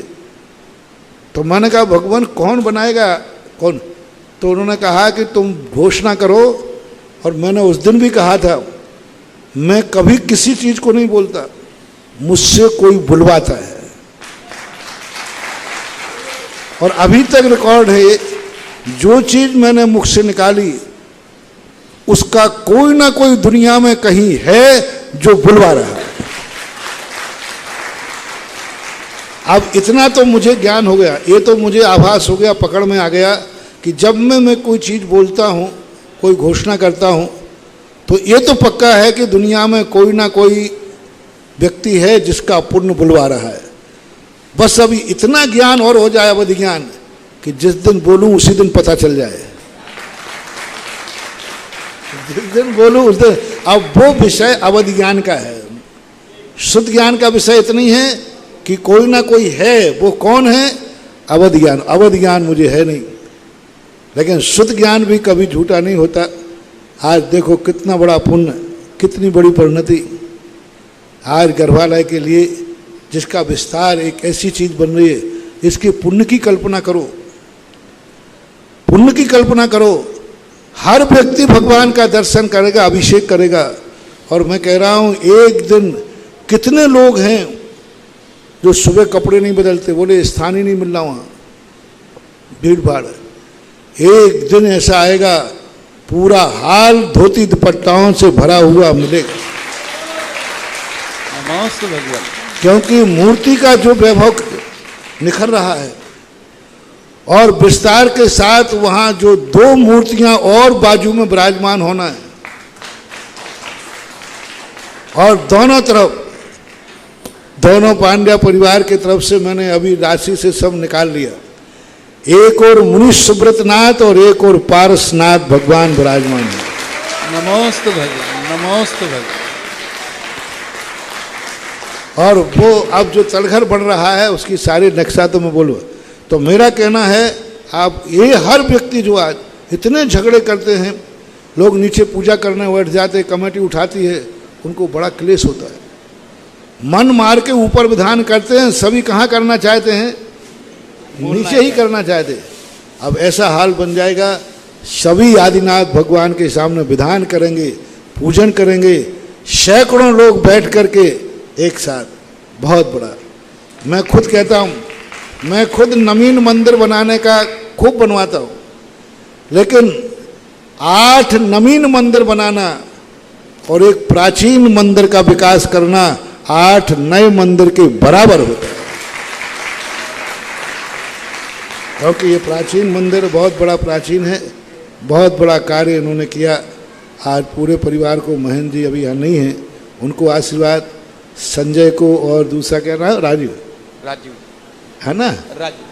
तो मैंने कहा भगवान कौन बनाएगा, कौन? तो उन्होंने कहा कि तुम घोषणा करो। और मैंने उस दिन भी कहा था, मैं कभी किसी चीज को नहीं बोलता, मुझसे कोई बुलवाता है। और अभी तक रिकॉर्ड है, जो चीज मैंने मुख से निकाली उसका कोई ना कोई दुनिया में कहीं है जो बुलवा रहा है। अब इतना तो मुझे ज्ञान हो गया, ये तो मुझे आभास हो गया, पकड़ में आ गया कि जब मैं कोई चीज बोलता हूँ, कोई घोषणा करता हूँ, तो ये तो पक्का है कि दुनिया में कोई ना कोई व्यक्ति है जिसका पुण्य बुलवा रहा है। बस अभी इतना ज्ञान और हो जाए, अवधि ज्ञान, कि जिस दिन बोलूं उसी दिन पता चल जाए। जिस दिन बोलूं उस दिन। अब वो विषय अवधि ज्ञान का है। शुद्ध ज्ञान का विषय इतनी है कि कोई ना कोई है। वो कौन है? अवधि ज्ञान। अवधि ज्ञान मुझे है नहीं, लेकिन शुद्ध ज्ञान भी कभी झूठा नहीं होता। आज देखो कितना बड़ा पुण्य, कितनी बड़ी परिणति। आज गर्भालय के लिए जिसका विस्तार एक ऐसी चीज बन रही है, इसके पुण्य की कल्पना करो, पुण्य की कल्पना करो। हर व्यक्ति भगवान का दर्शन करेगा, अभिषेक करेगा। और मैं कह रहा हूं, एक दिन कितने लोग हैं जो सुबह कपड़े नहीं बदलते, बोले स्थान ही नहीं मिल रहा वहां, भीड़ भाड़। एक दिन ऐसा आएगा, पूरा हाल धोती दुपट्टाओं से भरा हुआ मिलेगा। नमस्ते भगवान। क्योंकि मूर्ति का जो वैभव निखर रहा है, और विस्तार के साथ वहां जो दो मूर्तियां और बाजू में विराजमान होना है, और दोनों तरफ, दोनों पांड्या परिवार की तरफ से मैंने अभी राशि से सब निकाल लिया। एक और मुनि सुब्रतनाथ और एक और पारसनाथ भगवान विराजमान है। नमस्ते भगवान, नमस्ते भगवान। और वो अब जो तलघर बन रहा है उसकी सारी नक्शा तो मैं बोलूँ। तो मेरा कहना है, आप ये हर व्यक्ति जो आज इतने झगड़े करते हैं, लोग नीचे पूजा करने बैठ जाते, कमेटी उठाती है, उनको बड़ा क्लेश होता है। मन मार के ऊपर विधान करते हैं, सभी कहाँ करना चाहते हैं? नीचे ही करना चाहते। अब ऐसा हाल बन जाएगा, सभी आदिनाथ भगवान के सामने विधान करेंगे, पूजन करेंगे, सैकड़ों लोग बैठ करके एक साथ, बहुत बड़ा। मैं खुद कहता हूँ, मैं खुद नवीन मंदिर बनाने का खूब बनवाता हूँ, लेकिन 8 नवीन मंदिर बनाना और एक प्राचीन मंदिर का विकास करना 8 नए मंदिर के बराबर होता है। क्योंकि ये प्राचीन मंदिर बहुत बड़ा प्राचीन है, बहुत बड़ा कार्य इन्होंने किया। आज पूरे परिवार को, महेंद्र जी अभी यहाँ नहीं हैं, उनको आशीर्वाद, संजय को और दूसरा क्या नाम, राजीव है ना,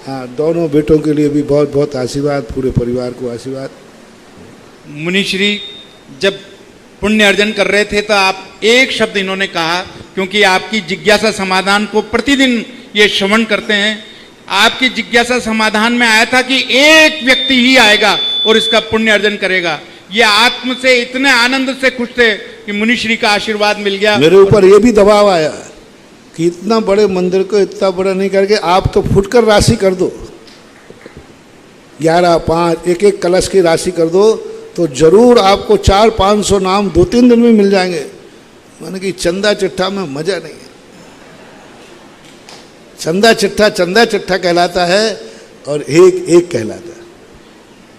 हाँ, दोनों बेटों के लिए भी बहुत बहुत आशीर्वाद, पूरे परिवार को आशीर्वाद। मुनिश्री जब पुण्य अर्जन कर रहे थे तो आप एक शब्द इन्होंने कहा, क्योंकि आपकी जिज्ञासा समाधान को प्रतिदिन ये श्रवण करते हैं। आपकी जिज्ञासा समाधान में आया था कि एक व्यक्ति ही आएगा और इसका पुण्य अर्जन करेगा। ये आत्म से इतने आनंद से खुश थे कि मुनिश्री का आशीर्वाद मिल गया। मेरे ऊपर ये भी दबाव आया कि इतना बड़े मंदिर को इतना बड़ा नहीं करके आप तो फुटकर राशि कर दो, 11, 5, एक कलश की राशि कर दो, तो जरूर आपको 400-500 नाम 2-3 दिन में मिल जाएंगे। मैंने कि चंदा चिट्ठा में मजा नहीं है। चंदा चिट्ठा कहलाता है और एक कहलाता है।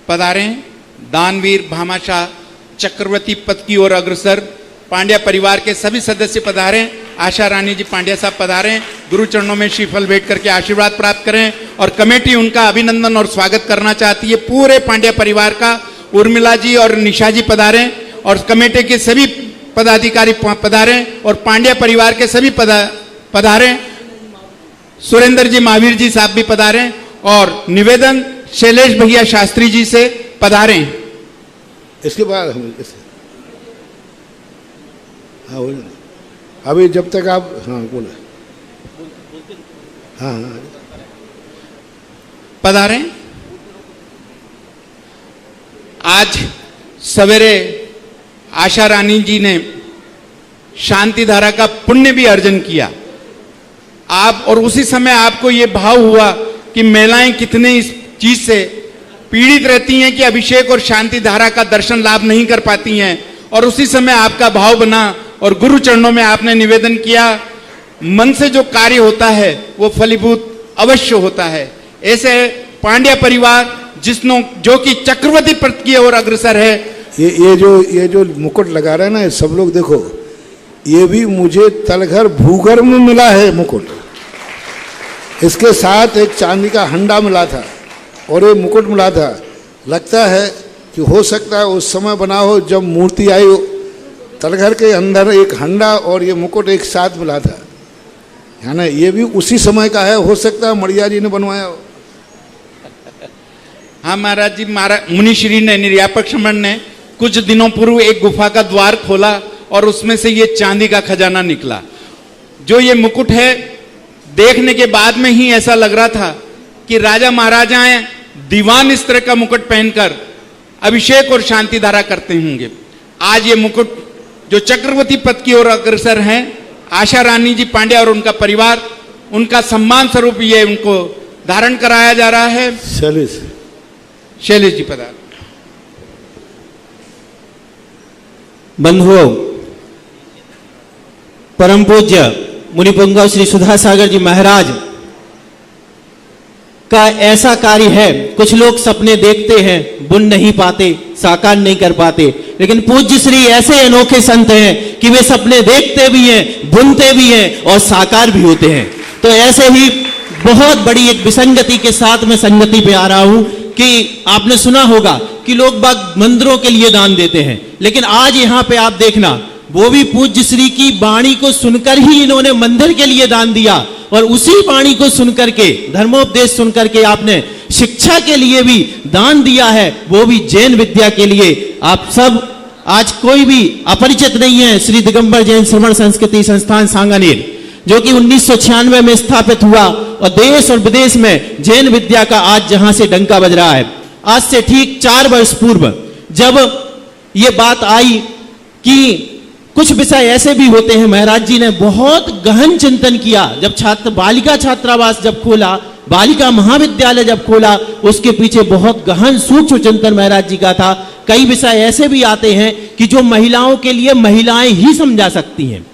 पधारें दानवीर भामाशाह चक्रवर्ती पद की ओर अग्रसर पांड्या परिवार के सभी सदस्य पधारें। आशा रानी जी पांड्या साहब पधारें, गुरु चरणों में श्रीफल भेंट करके आशीर्वाद प्राप्त करें। और कमेटी उनका अभिनंदन और स्वागत करना चाहती है, पूरे पांड्या परिवार का। उर्मिला जी और निशा जी पधारें, और कमेटी के सभी पदाधिकारी पधारें, और पांड्या परिवार के सभी पधारें। सुरेंद्र जी महावीर जी साहब भी पधारें, और निवेदन शैलेश भैया शास्त्री जी से पधारें। इसके बाद हम हाँ बोले, अभी जब तक आप हाँ बोले, हाँ पधारें। आज सवेरे आशा रानी जी ने शांति धारा का पुण्य भी अर्जन किया आप, और उसी समय आपको ये भाव हुआ कि महिलाएं कितने इस चीज से पीड़ित रहती हैं कि अभिषेक और शांति धारा का दर्शन लाभ नहीं कर पाती हैं, और उसी समय आपका भाव बना और गुरु चरणों में आपने निवेदन किया। मन से जो कार्य होता है वो फलीभूत अवश्य होता है। ऐसे पांड्या परिवार जो कि चक्रवर्ती पद की ओर अग्रसर है। ये जो मुकुट लगा रहे हैं ना, सब लोग देखो, ये भी मुझे तलघर भूगर्भ में मिला है मुकुट। इसके साथ एक चांदी का हंडा मिला था और ये मुकुट मिला था। लगता है कि हो सकता है उस समय बना हो जब मूर्ति आई हो, तलघर के अंदर एक हंडा और ये मुकुट एक साथ मिला था। है ना, ये भी उसी समय का है, हो सकता है मड़िया जी ने बनवाया हो। हाँ महाराज जी, महाराज मुनिश्री ने, निर्यापक श्रमण ने कुछ दिनों पूर्व एक गुफा का द्वार खोला और उसमें से ये चांदी का खजाना निकला। जो ये मुकुट है, देखने के बाद में ही ऐसा लग रहा था कि राजा महाराजाएं दीवान इस तरह का मुकुट पहनकर अभिषेक और शांति धारा करते होंगे। आज ये मुकुट जो चक्रवर्ती पद की ओर अग्रसर हैं, आशा रानी जी पांड्या और उनका परिवार, उनका सम्मान स्वरूप ये उनको धारण कराया जा रहा है। शैलेश जी पधार। बंधुओं, परम पूज्य मुनिपुंगव श्री सुधा सागर जी महाराज का ऐसा कार्य है, कुछ लोग सपने देखते हैं, बुन नहीं पाते, साकार नहीं कर पाते, लेकिन पूज्य श्री ऐसे अनोखे संत हैं कि वे सपने देखते भी हैं, बुनते भी हैं और साकार भी होते हैं। तो ऐसे ही बहुत बड़ी एक विसंगति के साथ मैं संगति पे आ रहा हूं कि आपने सुना होगा कि लोग बाग मंदिरों के लिए दान देते हैं, लेकिन आज यहां पे आप देखना, वो भी पूज्य श्री की वाणी को सुनकर ही इन्होंने मंदिर के लिए दान दिया, और उसी वाणी को सुनकर के, धर्मोपदेश सुनकर के आपने शिक्षा के लिए भी दान दिया है, वो भी जैन विद्या के लिए। आप सब आज कोई भी अपरिचित नहीं है श्री दिगंबर जैन श्रवण संस्कृति संस्थान सांगानेर, जो कि 1996 में स्थापित हुआ और देश और विदेश में जैन विद्या का आज जहां से डंका बज रहा है। आज से ठीक 4 वर्ष पूर्व जब ये बात आई कि कुछ विषय ऐसे भी होते हैं, महाराज जी ने बहुत गहन चिंतन किया। जब बालिका छात्रावास जब खोला, बालिका महाविद्यालय जब खोला, उसके पीछे बहुत गहन सूक्ष्म चिंतन महाराज जी का था। कई विषय ऐसे भी आते हैं कि जो महिलाओं के लिए महिलाएं ही समझा सकती हैं,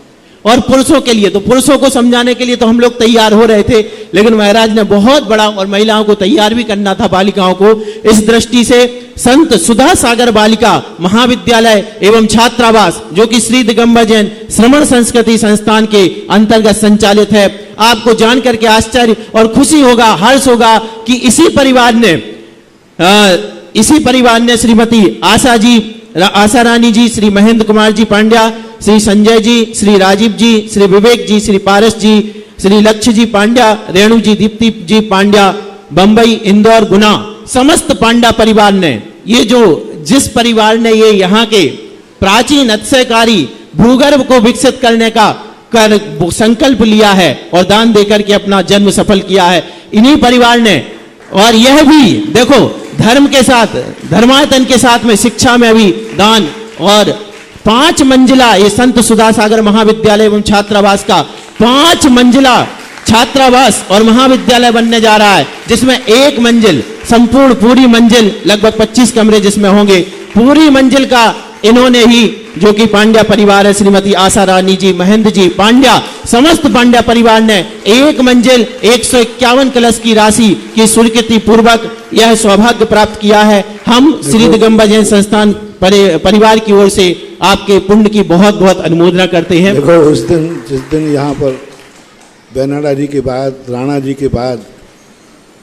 और पुरुषों के लिए, तो पुरुषों को समझाने के लिए तो हम लोग तैयार हो रहे थे, लेकिन महाराज ने बहुत बड़ा, और महिलाओं को तैयार भी करना था, बालिकाओं को। इस दृष्टि से संत सुधा सागर बालिका महाविद्यालय एवं छात्रावास, जो कि श्री दिगंबर जैन श्रवण संस्कृति संस्थान के अंतर्गत संचालित है, आपको जानकर के आश्चर्य और खुशी होगा, हर्ष होगा कि इसी परिवार ने श्रीमती आशा रानी जी, श्री महेंद्र कुमार जी पांड्या, श्री संजय जी, श्री राजीव जी, श्री विवेक जी, श्री पारस जी, श्री लक्ष्य जी पांड्या, रेणु जी, दीप्ति जी पांड्या, बंबई, इंदौर, गुना, समस्त पांड्या परिवार ने, ये जो जिस परिवार ने ये यहाँ के प्राचीन अतिशयकारी भूगर्भ को विकसित करने का संकल्प लिया है और दान देकर के अपना जन्म सफल किया है, इन्हीं परिवार ने। और यह भी देखो, धर्म के साथ, धर्मायतन के साथ में शिक्षा में भी दान, और 5 मंजिला ये संत सुधा सागर महाविद्यालय एवं छात्रावास का 5 मंजिला छात्रावास और महाविद्यालय बनने जा रहा है, जिसमें 1 मंजिल संपूर्ण, पूरी मंजिल लगभग 25 कमरे जिसमें होंगे, पूरी मंजिल का इन्होंने ही, जो कि पांड्या परिवार है, श्रीमती आशा रानी जी, महेंद्र जी पांड्या, समस्त पांड्या परिवार ने 1 मंजिल 151 कलश की राशि की स्वीकृति पूर्वक यह सौभाग्य प्राप्त किया है। हम श्री दिगंबर जैन संस्थान परिवार की ओर से आपके पुण्य की बहुत बहुत अनुमोदना करते हैं। देखो, उस दिन जिस दिन यहाँ पर बेनाडा जी के बाद, राणा जी के बाद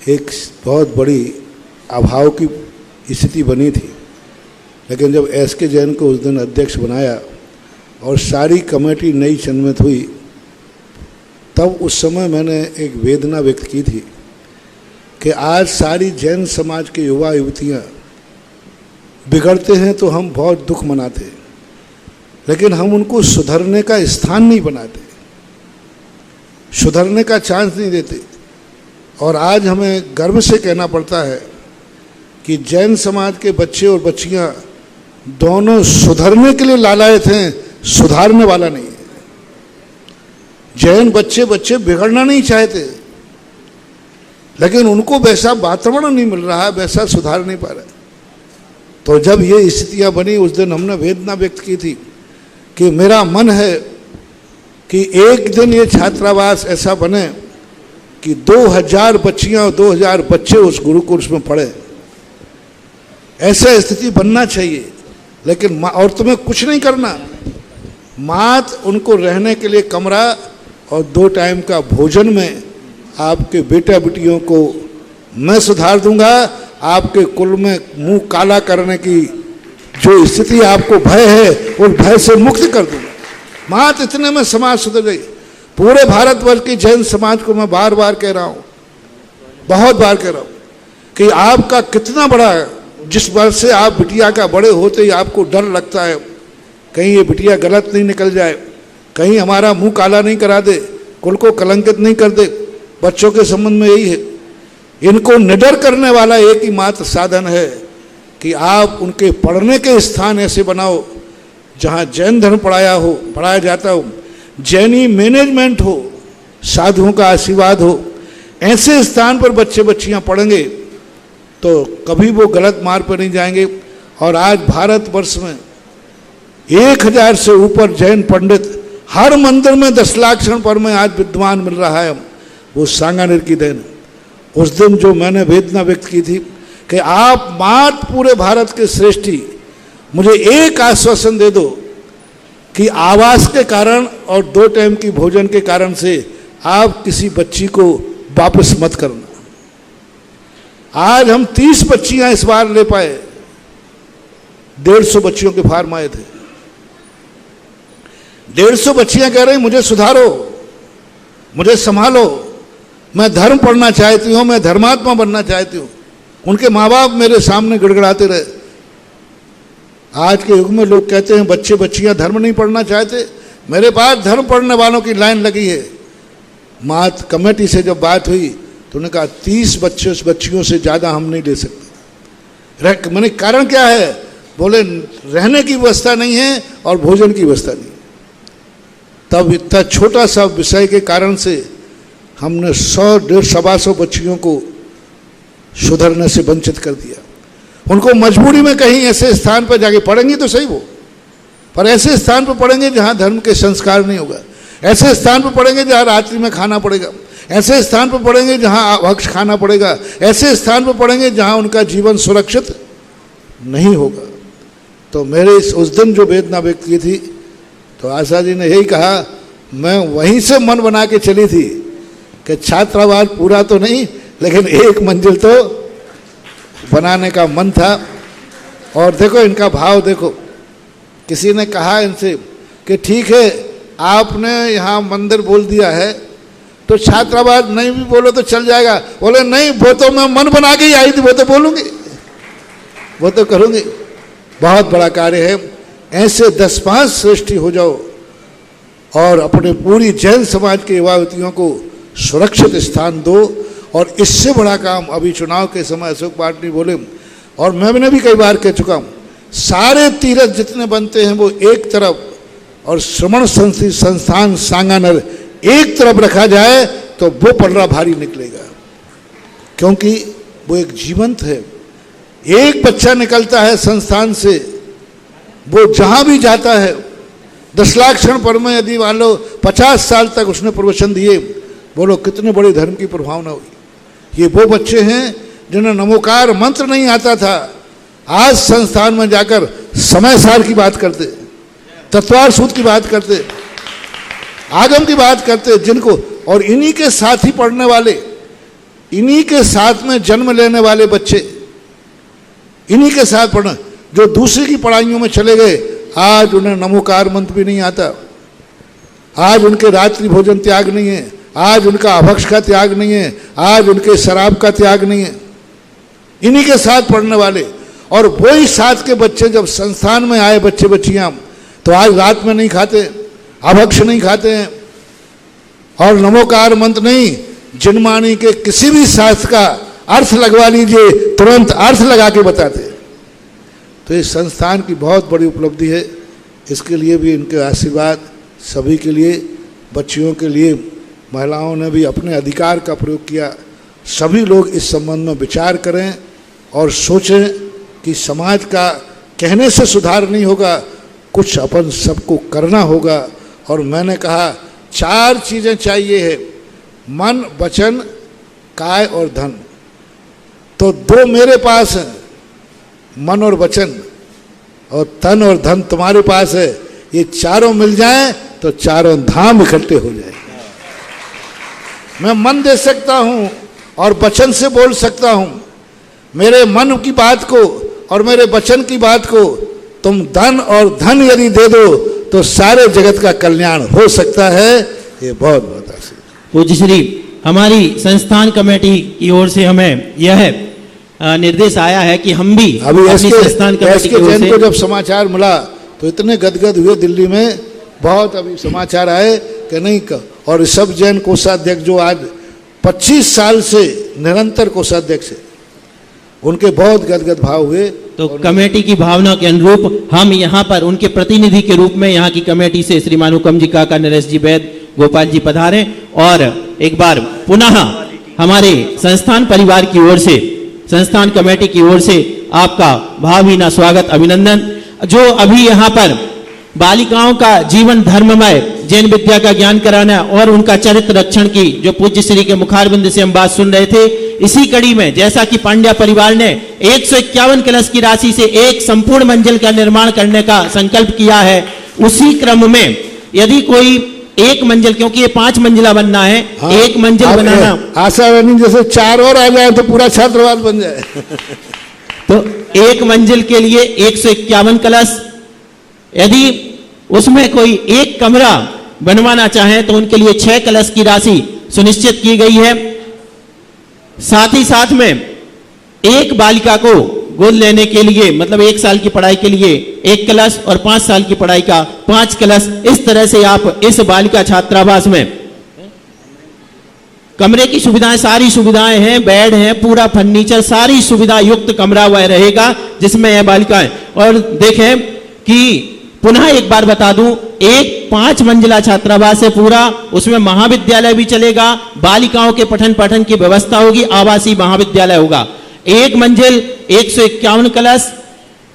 एक बहुत बड़ी अभाव की स्थिति बनी थी, लेकिन जब एस.के. जैन को उस दिन अध्यक्ष बनाया और सारी कमेटी नई जन्मित हुई, तब उस समय मैंने एक वेदना व्यक्त की थी कि आज सारी जैन समाज के युवा युवतियाँ बिगड़ते हैं तो हम बहुत दुख मनाते, लेकिन हम उनको सुधरने का स्थान नहीं बनाते, सुधरने का चांस नहीं देते। और आज हमें गर्व से कहना पड़ता है कि जैन समाज के बच्चे और बच्चियां दोनों सुधरने के लिए लालायत हैं, सुधारने वाला नहीं है। जैन बच्चे बिगड़ना नहीं चाहते, लेकिन उनको वैसा वातावरण नहीं मिल रहा है, वैसा सुधार नहीं पा रहे। तो जब ये स्थितियां बनी, उस दिन हमने वेदना व्यक्त की थी कि मेरा मन है कि एक दिन ये छात्रावास ऐसा बने कि 2000 बच्चियां और 2000 बच्चे उस गुरुकुल में पढ़े। ऐसा स्थिति बनना चाहिए, लेकिन और तुम्हें कुछ नहीं करना, मात्र उनको रहने के लिए कमरा और 2 टाइम का भोजन में आपके बेटा बेटियों को मैं सुधार दूंगा। आपके कुल में मुंह काला करने की जो स्थिति आपको भय है, उस भय से मुक्त कर दूंगा। मात्र इतने में समाज सुधर गई। पूरे भारतवर्ष की जैन समाज को मैं बार बार कह रहा हूँ, बहुत बार कह रहा हूँ कि आपका कितना बड़ा, जिस वर्ष से आप बिटिया का बड़े होते ही आपको डर लगता है कहीं ये बिटिया गलत नहीं निकल जाए, कहीं हमारा मुंह काला नहीं करा दे, कुल को कलंकित नहीं कर दे। बच्चों के संबंध में यही है। इनको निडर करने वाला एक ही मात्र साधन है कि आप उनके पढ़ने के स्थान ऐसे बनाओ जहाँ जैन धर्म पढ़ाया जाता हो, जैनी मैनेजमेंट हो, साधुओं का आशीर्वाद हो। ऐसे स्थान पर बच्चे बच्चियाँ पढ़ेंगे तो कभी वो गलत मार्ग पर नहीं जाएंगे। और आज भारतवर्ष में 1000 से ऊपर जैन पंडित हर मंदिर में 10 लाख क्षण पर में आज विद्वान मिल रहा है। वो सांगानेर की देन है। उस दिन जो मैंने वेदना व्यक्त की थी कि आप मात्र पूरे भारत के श्रेष्ठी, मुझे एक आश्वासन दे दो कि आवास के कारण और 2 टाइम की भोजन के कारण से आप किसी बच्ची को वापस मत करना। आज हम 30 बच्चियां इस बार ले पाए, 150 बच्चियों के फार्म आए थे। 150 बच्चियां कह रही मुझे सुधारो, मुझे संभालो, मैं धर्म पढ़ना चाहती हूं, मैं धर्मात्मा बनना चाहती हूं। उनके माँ बाप मेरे सामने गिड़गिड़ाते रहे। आज के युग में लोग कहते हैं बच्चे बच्चियां धर्म नहीं पढ़ना चाहते। मेरे पास धर्म पढ़ने वालों की लाइन लगी है। मात कमेटी से जब बात हुई तो उन्होंने कहा 30 बच्चियों से ज़्यादा हम नहीं ले सकते। मैंने कारण क्या है? बोले रहने की व्यवस्था नहीं है और भोजन की व्यवस्था नहीं। तब इतना छोटा सा विषय के कारण से हमने 100-150 बच्चियों को सुधरने से वंचित कर दिया। उनको मजबूरी में कहीं ऐसे स्थान पर जाके पढ़ेंगी तो सही वो, पर ऐसे स्थान पर पढ़ेंगे जहाँ धर्म के संस्कार नहीं होगा, ऐसे स्थान पर पढ़ेंगे जहाँ रात्रि में खाना पड़ेगा, ऐसे स्थान पर पढ़ेंगे जहाँ भक्ष खाना पड़ेगा, ऐसे स्थान पर पढ़ेंगे जहाँ उनका जीवन सुरक्षित नहीं होगा। तो मेरे उस दिन जो वेदना व्यक्त की थी तो आशा जी ने यही कहा, मैं वहीं से मन बना के चली थी कि छात्रावास पूरा तो नहीं लेकिन एक मंजिल तो बनाने का मन था। और देखो इनका भाव देखो, किसी ने कहा इनसे कि ठीक है आपने यहाँ मंदिर बोल दिया है तो छात्रावास नहीं भी बोलो तो चल जाएगा। बोले नहीं, वो तो मैं मन बना के ही आई थी, वो तो बोलूँगी, वो तो करूँगी। बहुत बड़ा कार्य है। ऐसे 10-5 श्रेष्ठी हो जाओ और अपने पूरी जैन समाज के युवावतियों को सुरक्षित स्थान दो। और इससे बड़ा काम अभी चुनाव के समय अशोक पाटनी बोले और मैंने भी कई बार कह चुका हूँ, सारे तीर्थ जितने बनते हैं वो एक तरफ और श्रमण संस्थान सांगानेर एक तरफ रखा जाए तो वो पलड़ा भारी निकलेगा, क्योंकि वो एक जीवंत है। एक बच्चा निकलता है संस्थान से, वो जहाँ भी जाता है 10 लाख क्षण पर में यदि मान लो 50 साल तक उसने प्रवचन दिए, बोलो कितने बड़े धर्म की प्रभावना हुई। ये वो बच्चे हैं जिन्हें नमोकार मंत्र नहीं आता था, आज संस्थान में जाकर समय सार की बात करते, तत्वार सूत्र की बात करते, आगम की बात करते, जिनको और इन्हीं के साथ ही पढ़ने वाले, इन्हीं के साथ में जन्म लेने वाले बच्चे, इन्हीं के साथ पढ़ना, जो दूसरी की पढ़ाइयों में चले गए आज उन्हें नमोकार मंत्र भी नहीं आता, आज उनके रात्रि भोजन त्याग नहीं है, आज उनका अभक्ष का त्याग नहीं है, आज उनके शराब का त्याग नहीं है। इन्हीं के साथ पढ़ने वाले और वही साथ के बच्चे जब संस्थान में आए बच्चे बच्चियां तो आज रात में नहीं खाते, अभक्ष नहीं खाते हैं और नमोकार मंत्र नहीं, जिनमानी के किसी भी शास्त्र का अर्थ लगवा लीजिए, तुरंत अर्थ लगा के बताते। तो इस संस्थान की बहुत बड़ी उपलब्धि है। इसके लिए भी इनके आशीर्वाद सभी के लिए, बच्चियों के लिए, महिलाओं ने भी अपने अधिकार का प्रयोग किया। सभी लोग इस संबंध में विचार करें और सोचें कि समाज का कहने से सुधार नहीं होगा, कुछ अपन सबको करना होगा। और मैंने कहा 4 चीज़ें चाहिए है, मन, वचन, काय और धन। तो 2 मेरे पास हैं, मन और वचन, और तन और धन तुम्हारे पास है। ये चारों मिल जाएं तो चारों धाम इकट्ठे हो जाए। मैं मन दे सकता हूं और वचन से बोल सकता हूं। मेरे मन की बात को और मेरे वचन की बात को तुम धन और धन यदि दे दो तो सारे जगत का कल्याण हो सकता है। ये बहुत बहुत आशीर्वाद। पूज्य श्री हमारी संस्थान कमेटी की ओर से हमें यह निर्देश आया है कि हम भी अभी अपनी संस्थान कमेटी की ओर जैन से को जब समाचार मिला तो इतने गदगद हुए दिल्ली में, बहुत अभी समाचार आए कि नहीं और सब जैन कोषाध्यक्ष जो आज 25 साल से निरंतर कोषाध्यक्ष है, उनके बहुत गदगद भाव हुए। तो कमेटी की भावना के अनुरूप हम यहाँ पर उनके प्रतिनिधि के रूप में यहाँ की कमेटी से श्रीमान हुकम जी काका, नरेश जी वैद, गोपाल जी पधारे और एक बार पुनः हमारे संस्थान परिवार की ओर से, संस्थान कमेटी की ओर से आपका भावहीना स्वागत, अभिनंदन। जो अभी यहाँ पर बालिकाओं का जीवन धर्ममय जैन विद्या का ज्ञान कराना और उनका चरित्र रक्षण की जो पूज्य श्री के मुखारबिंद से हम बात सुन रहे थे, इसी कड़ी में जैसा कि पांड्या परिवार ने 151 कलश की राशि से एक संपूर्ण मंजिल का निर्माण करने का संकल्प किया है, उसी क्रम में यदि कोई एक मंजिल, क्योंकि ये 5 मंजिला बनना है, हाँ, एक मंजिल बनाना, आशा रानी जैसे 4 और आ जाए तो पूरा छात्रावास बन जाए। तो एक मंजिल के लिए 151 कलश, यदि उसमें कोई एक कमरा बनवाना चाहे तो उनके लिए 6 कलश की राशि सुनिश्चित की गई है। साथ ही साथ में एक बालिका को गोद लेने के लिए, मतलब 1 साल की पढ़ाई के लिए 1 कलश और 5 साल की पढ़ाई का 5 कलश, इस तरह से आप इस बालिका छात्रावास में कमरे की सुविधाएं, सारी सुविधाएं हैं, बेड है, पूरा फर्नीचर, सारी सुविधा युक्त कमरा वह रहेगा जिसमें यह बालिकाएं। और देखें कि पुनः एक बार बता दूं, एक 5 मंजिला छात्रावास है पूरा, उसमें महाविद्यालय भी चलेगा, बालिकाओं के पठन पाठन की व्यवस्था होगी, आवासीय महाविद्यालय होगा। एक मंजिल 151 कलश,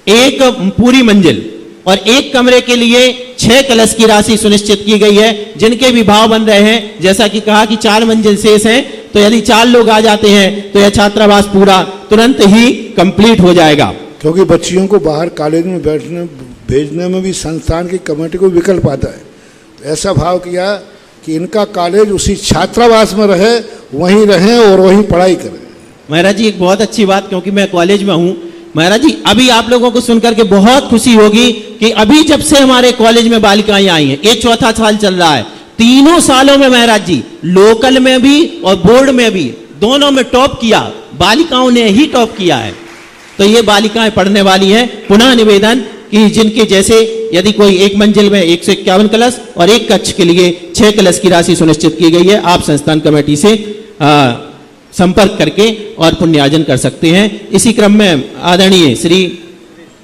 एक पूरी मंजिल और एक कमरे के लिए 6 कलश की राशि सुनिश्चित की गई है, जिनके भी भाव बन रहे हैं। जैसा कि कहा कि 4 मंजिल शेष हैं, तो यदि 4 लोग आ जाते हैं तो यह छात्रावास पूरा तुरंत ही कंप्लीट हो जाएगा। क्योंकि बच्चियों को बाहर कॉलेज में भेजने में भी संस्थान की कमेटी को विकल्प आता है, तो ऐसा भाव किया कि इनका कॉलेज उसी छात्रावास में रहे, वहीं रहें और वहीं पढ़ाई करें। महाराज जी एक बहुत अच्छी बात, क्योंकि मैं कॉलेज में हूं महाराज जी, अभी आप लोगों को सुनकर के बहुत खुशी होगी कि अभी जब से हमारे कॉलेज में बालिकाएं आई हैं, ये 4था साल चल रहा है, तीनों सालों में महाराज जी लोकल में भी और बोर्ड में भी दोनों में टॉप किया, बालिकाओं ने ही टॉप किया है। तो ये बालिकाएं पढ़ने वाली हैं। पुनः निवेदन कि जिनके जैसे यदि कोई एक मंजिल में 151 कलश और एक कक्ष के लिए 6 कलश की राशि सुनिश्चित की गई है, आप संस्थान कमेटी से संपर्क करके और पुण्यार्जन कर सकते हैं। इसी क्रम में आदरणीय श्री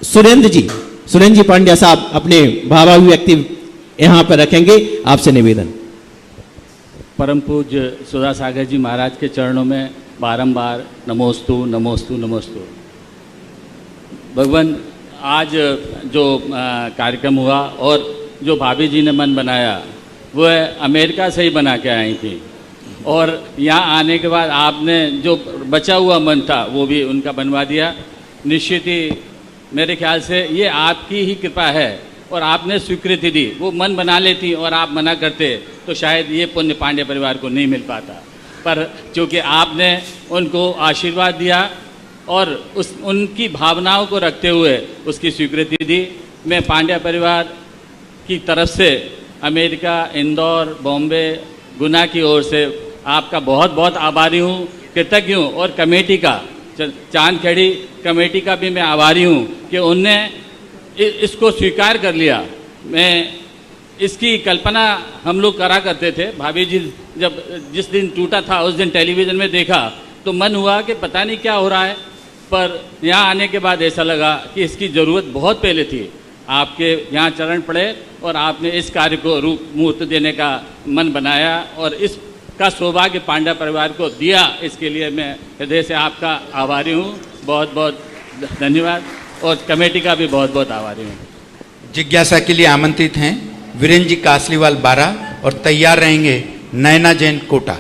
सुरेंद्र जी पांड्या साहब अपने भावाभिव्यक्ति यहाँ पर रखेंगे, आपसे निवेदन। परम पूज्य सुधा सागर जी महाराज के चरणों में बारंबार नमोस्तु नमोस्तु नमोस्तु। भगवान, आज जो कार्यक्रम हुआ और जो भाभी जी ने मन बनाया वो अमेरिका से ही बना के आई थी, और यहाँ आने के बाद आपने जो बचा हुआ मन था वो भी उनका बनवा दिया। निश्चित ही मेरे ख्याल से ये आपकी ही कृपा है और आपने स्वीकृति दी। वो मन बना लेती और आप मना करते तो शायद ये पुण्य पांड्या परिवार को नहीं मिल पाता, पर चूँकि आपने उनको आशीर्वाद दिया और उनकी भावनाओं को रखते हुए उसकी स्वीकृति दी। मैं पांड्या परिवार की तरफ से अमेरिका, इंदौर, बॉम्बे, गुना की ओर से आपका बहुत बहुत आभारी हूँ, कृतज्ञ हूँ, और कमेटी का, चांदखेड़ी कमेटी का भी मैं आभारी हूँ कि उनने इसको स्वीकार कर लिया। मैं इसकी कल्पना हम लोग करा करते थे, भाभी जी जब जिस दिन टूटा था उस दिन टेलीविज़न में देखा तो मन हुआ कि पता नहीं क्या हो रहा है, पर यहाँ आने के बाद ऐसा लगा कि इसकी ज़रूरत बहुत पहले थी। आपके यहाँ चरण पड़े और आपने इस कार्य को रूप मुहूर्त देने का मन बनाया और इसका सौभाग्य पांड्या परिवार को दिया। इसके लिए मैं हृदय से आपका आभारी हूँ, बहुत बहुत धन्यवाद, और कमेटी का भी बहुत बहुत आभारी हूँ। जिज्ञासा के लिए आमंत्रित हैं वीरेंद्र जी कासलीवाल 12 और तैयार रहेंगे नैना जैन कोटा।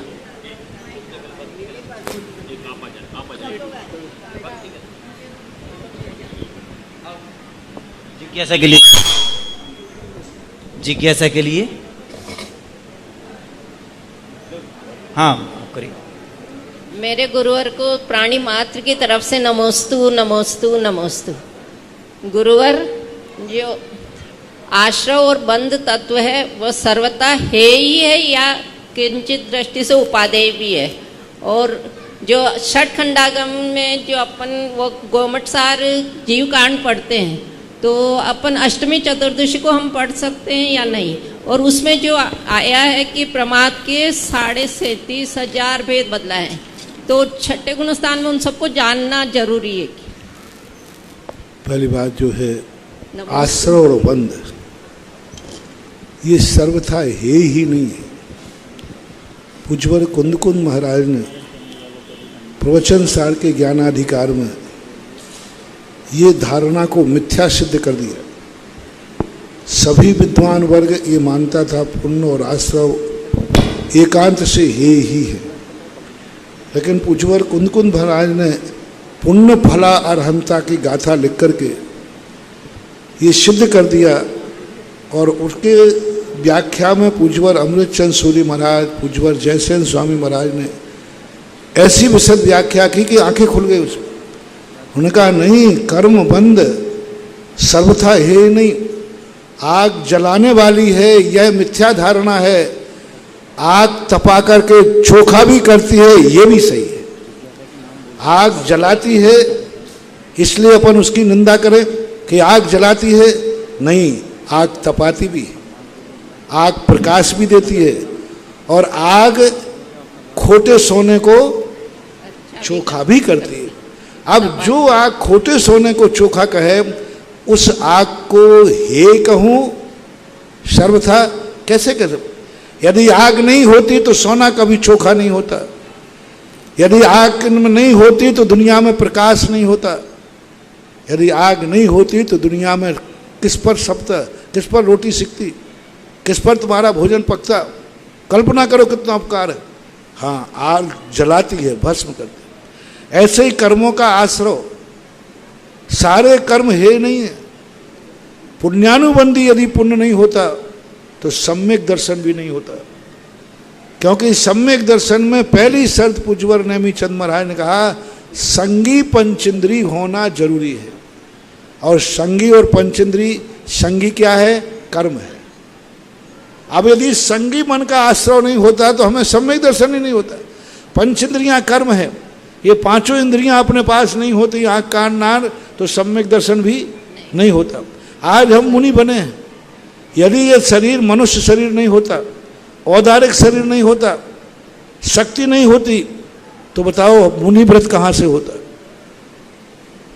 जिज्ञासा के लिए हाँ करिए। मेरे गुरुवर को प्राणी मात्र की तरफ से नमोस्तु नमोस्तु नमोस्तु। गुरुवर, जो आश्रव और बंध तत्व है वह सर्वथा है ही है या किंचित दृष्टि से उपादेय भी है। और जो षट खंडागम में जो अपन वो गोमटसार जीव कांड पढ़ते हैं तो अपन अष्टमी चतुर्दशी को हम पढ़ सकते हैं या नहीं। और उसमें जो आया है कि प्रमाद के 37,500 भेद बदला है, तो छठे गुण स्थान में उन सबको जानना जरूरी है। पहली बात जो है आश्रव और बंध ये सर्वथा है ही नहीं है। पूज्यवर कुंद महाराज ने प्रवचन सार के ज्ञानाधिकार में ये धारणा को मिथ्या सिद्ध कर दिया। सभी विद्वान वर्ग ये मानता था पुण्य और आश्रव एकांत से ही है, लेकिन पूज्यवर कुंद महाराज ने पुण्य फला अर्हंता की गाथा लिख करके ये सिद्ध कर दिया। और उसके व्याख्या में पूज्यवर अमृतचंद सूरी महाराज, पूज्यवर जयसेन स्वामी महाराज ने ऐसी विशद व्याख्या की कि आंखें खुल गई उसमें। उन्होंने कहा नहीं, कर्म बंध सर्वथा है नहीं, आग जलाने वाली है यह मिथ्या धारणा है। आग तपा करके चोखा भी करती है ये भी सही है। आग जलाती है इसलिए अपन उसकी निंदा करें कि आग जलाती है, नहीं, आग तपाती भी है, आग प्रकाश भी देती है। और आग खोटे सोने को चोखा भी करती है। अब जो आग खोटे सोने को चोखा कहे उस आग को हे कहूं सर्वथा कैसे कह सकते। यदि आग नहीं होती तो सोना कभी चोखा नहीं होता। यदि आग नहीं होती तो दुनिया में प्रकाश नहीं होता। यदि आग नहीं होती तो दुनिया में किस पर सपता, किस पर रोटी सिकती, किस पर तुम्हारा भोजन पकता। कल्पना करो कितना उपकार है। हाँ, आग जलाती है, भस्म करती है। ऐसे ही कर्मों का आश्रव, सारे कर्म है नहीं है। पुण्यानुबंधी यदि पुण्य नहीं होता तो सम्यक दर्शन भी नहीं होता, क्योंकि सम्यक दर्शन में पहली शर्त पूज्यवर नेमी चंद महाराज ने कहा संगी पंचेंद्री होना जरूरी है। और संगी और पंचेंद्री, संगी क्या है? कर्म है। अब यदि संगी मन का आश्रव नहीं होता तो हमें सम्यक दर्शन ही नहीं होता। पंचेंद्रियां कर्म है, ये पांचों इंद्रियां अपने पास नहीं होती, आँख कान नाक, तो सम्यक दर्शन भी नहीं होता। आज हम मुनि बने हैं, यदि ये शरीर मनुष्य शरीर नहीं होता, औदारिक शरीर नहीं होता, शक्ति नहीं होती, तो बताओ मुनि व्रत कहाँ से होता।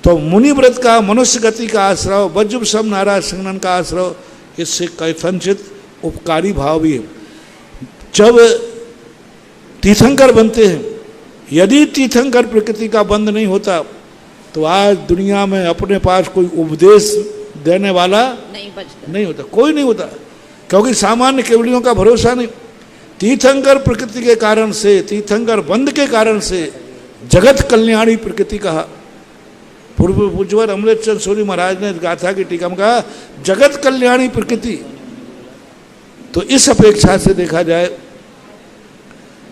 तो मुनि व्रत का, मनुष्य गति का आश्रव, वज्र सम नाराज सिंगनन का आश्रव, इससे कथनचित उपकारी भाव भी है। जब तीर्थंकर बनते हैं, यदि तीर्थंकर प्रकृति का बंध नहीं होता तो आज दुनिया में अपने पास कोई उपदेश देने वाला नहीं होता, कोई नहीं होता, क्योंकि सामान्य केवलियों का भरोसा नहीं। तीर्थंकर प्रकृति के कारण से, तीर्थंकर बंध के कारण से जगत कल्याणी प्रकृति कहा। पूर्व पूज्यवर अमृतचंद सूरी महाराज ने गाथा की टीका में कहा जगत कल्याणी प्रकृति। तो इस अपेक्षा से देखा जाए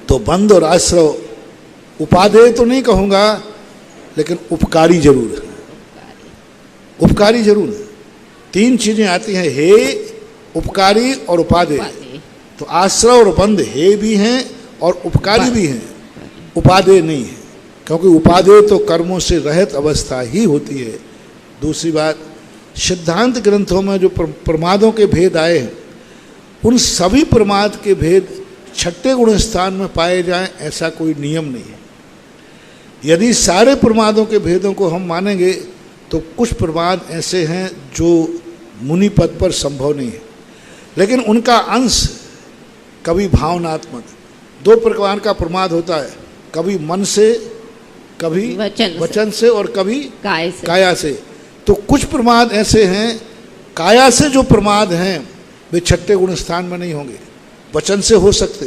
तो बंध और आश्रव उपादेय तो नहीं कहूँगा, लेकिन उपकारी जरूर है, उपकारी जरूर है। तीन चीजें आती हैं, हे, उपकारी और उपादेय। तो आश्रव और बंध हे भी हैं और उपकारी भी हैं, उपादेय नहीं है, क्योंकि उपादेय तो कर्मों से रहित अवस्था ही होती है। दूसरी बात, सिद्धांत ग्रंथों में जो प्रमादों के भेद आए हैं, उन सभी प्रमाद के भेद छठे गुण स्थान में पाए जाएं ऐसा कोई नियम नहीं है। यदि सारे प्रमादों के भेदों को हम मानेंगे तो कुछ प्रमाद ऐसे हैं जो मुनि पद पर संभव नहीं है, लेकिन उनका अंश कभी भावनात्मक, दो प्रकार का प्रमाद होता है, कभी मन से, कभी वचन से और कभी काया से। तो कुछ प्रमाद ऐसे हैं, काया से जो प्रमाद हैं वे छठे गुण स्थान में नहीं होंगे, वचन से हो सकते।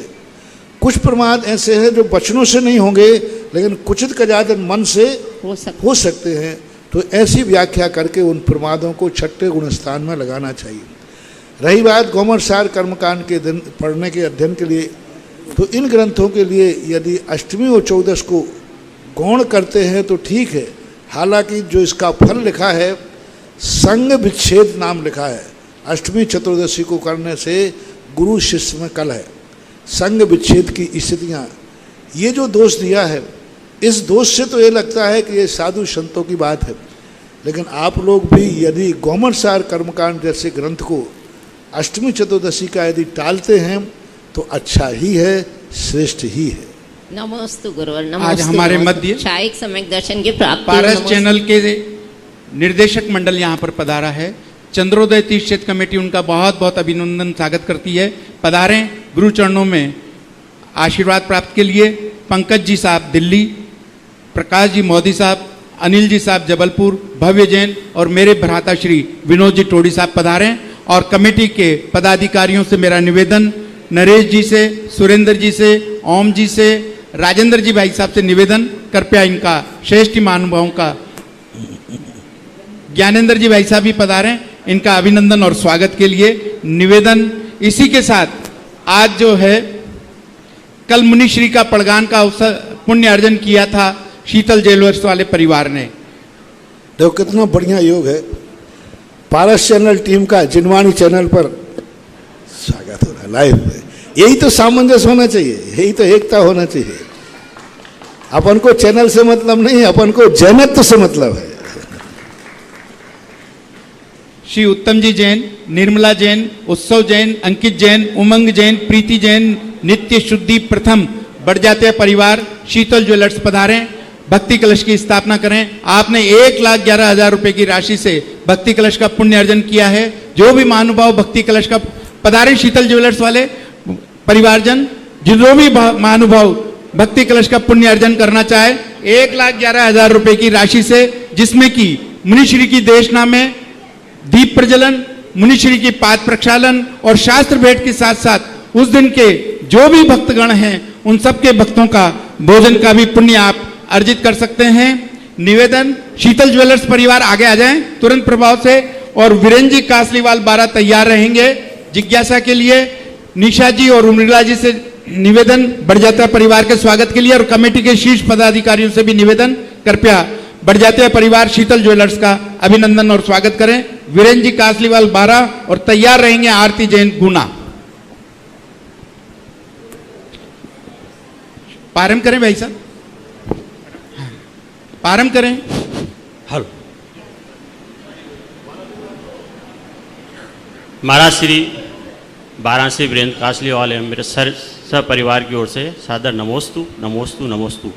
कुछ प्रमाद ऐसे हैं जो वचनों से नहीं होंगे, लेकिन कुचित कजादन मन से हो सकते हैं। तो ऐसी व्याख्या करके उन प्रमादों को छठे गुण स्थान में लगाना चाहिए। रही बात गोमटसार कर्मकांड के दिन पढ़ने के अध्ययन के लिए, तो इन ग्रंथों के लिए यदि अष्टमी और चौदश को गौण करते हैं तो ठीक है। हालांकि जो इसका फल लिखा है संग विच्छेद नाम लिखा है, अष्टमी चतुर्दशी को करने से गुरु शिष्य में कलह, संग विच्छेद की स्थितियाँ, ये जो दोष दिया है, इस दोष से तो ये लगता है कि ये साधु संतों की बात है। लेकिन आप लोग भी यदि गौमटसार कर्मकांड जैसे ग्रंथ को अष्टमी चतुर्दशी का यदि टालते हैं तो अच्छा ही है, श्रेष्ठ ही है। नमोस्तु गुरुवर, आज नमोस्तु। हमारे मध्य शायिक सम्यक दर्शन की प्राप्ति। पारस चैनल के निर्देशक मंडल यहाँ पर पधारा है। चंद्रोदय तीर्थ क्षेत्र कमेटी उनका बहुत बहुत अभिनंदन स्वागत करती है। पधारें गुरु चरणों में आशीर्वाद प्राप्त के लिए। पंकज जी साहब दिल्ली, प्रकाश जी मोदी साहब, अनिल जी साहब जबलपुर, भव्य जैन और मेरे भ्राता श्री विनोद जी टोडी साहब पधारें। और कमेटी के पदाधिकारियों से मेरा निवेदन, नरेश जी से, सुरेंद्र जी से, ओम जी से, राजेंद्र जी भाई साहब से निवेदन, कृपया इनका श्रेष्ठ महानुभावों का, ज्ञानेंद्र जी भाई साहब भी पधारें, इनका अभिनंदन और स्वागत के लिए निवेदन। इसी के साथ आज जो है कल मुनिश्री का पड़गान का अवसर पुण्य अर्जन किया था शीतल ज्वेलर्स वाले परिवार ने। देखो कितना बढ़िया योग है। पारस चैनल टीम का जिनवाणी चैनल पर स्वागत हो रहा है लाइव में। यही तो सामंजस्य होना चाहिए, यही तो एकता होना चाहिए। अपन को चैनल से मतलब नहीं है, अपन को जैनत्व से मतलब है। श्री उत्तम जी जैन, निर्मला जैन, उत्सव जैन, अंकित जैन, उमंग जैन, प्रीति जैन, नित्य शुद्धि प्रथम बढ़ परिवार शीतल ज्वेलर्स पधारें, भक्ति कलश की स्थापना करें। आपने 1,11,000 रुपए की राशि से भक्ति कलश का पुण्य अर्जन किया है। जो भी महानुभाव भक्ति कलश का पधारें, शीतल ज्वेलर्स वाले परिवारजन, जो भी महानुभाव भक्ति कलश का पुण्य अर्जन करना चाहे 1,11,000 रुपए की राशि से, जिसमें कि मुनिश्री की देशनामे, दीप प्रज्वलन, मुनिश्री की पाद प्रक्षालन और शास्त्र भेंट के साथ साथ उस दिन के जो भी भक्तगण हैं उन सबके भक्तों का भोजन का भी पुण्य आप अर्जित कर सकते हैं। निवेदन, शीतल ज्वेलर्स परिवार आगे आ जाएं तुरंत प्रभाव से। और वीरेंद्र जी कासलीवाल 12 तैयार रहेंगे जिज्ञासा के लिए। निशा जी और उमरीला जी से निवेदन, बढ़ परिवार के स्वागत के लिए। और कमेटी के शीर्ष पदाधिकारियों से भी निवेदन, कृपया बढ़ परिवार शीतल ज्वेलर्स का अभिनंदन और स्वागत करें। वीरेंद्र जी कासलीवाल 12 और तैयार रहेंगे आरती जैन गुना। प्रारंभ करें भाई साहब, प्रारंभ करें। हेलो, महाराज श्री वाराणसी वीरेंद्र कासलीवाल एवं मेरे सब परिवार की ओर से सादर नमोस्तु नमोस्तु नमोस्तु।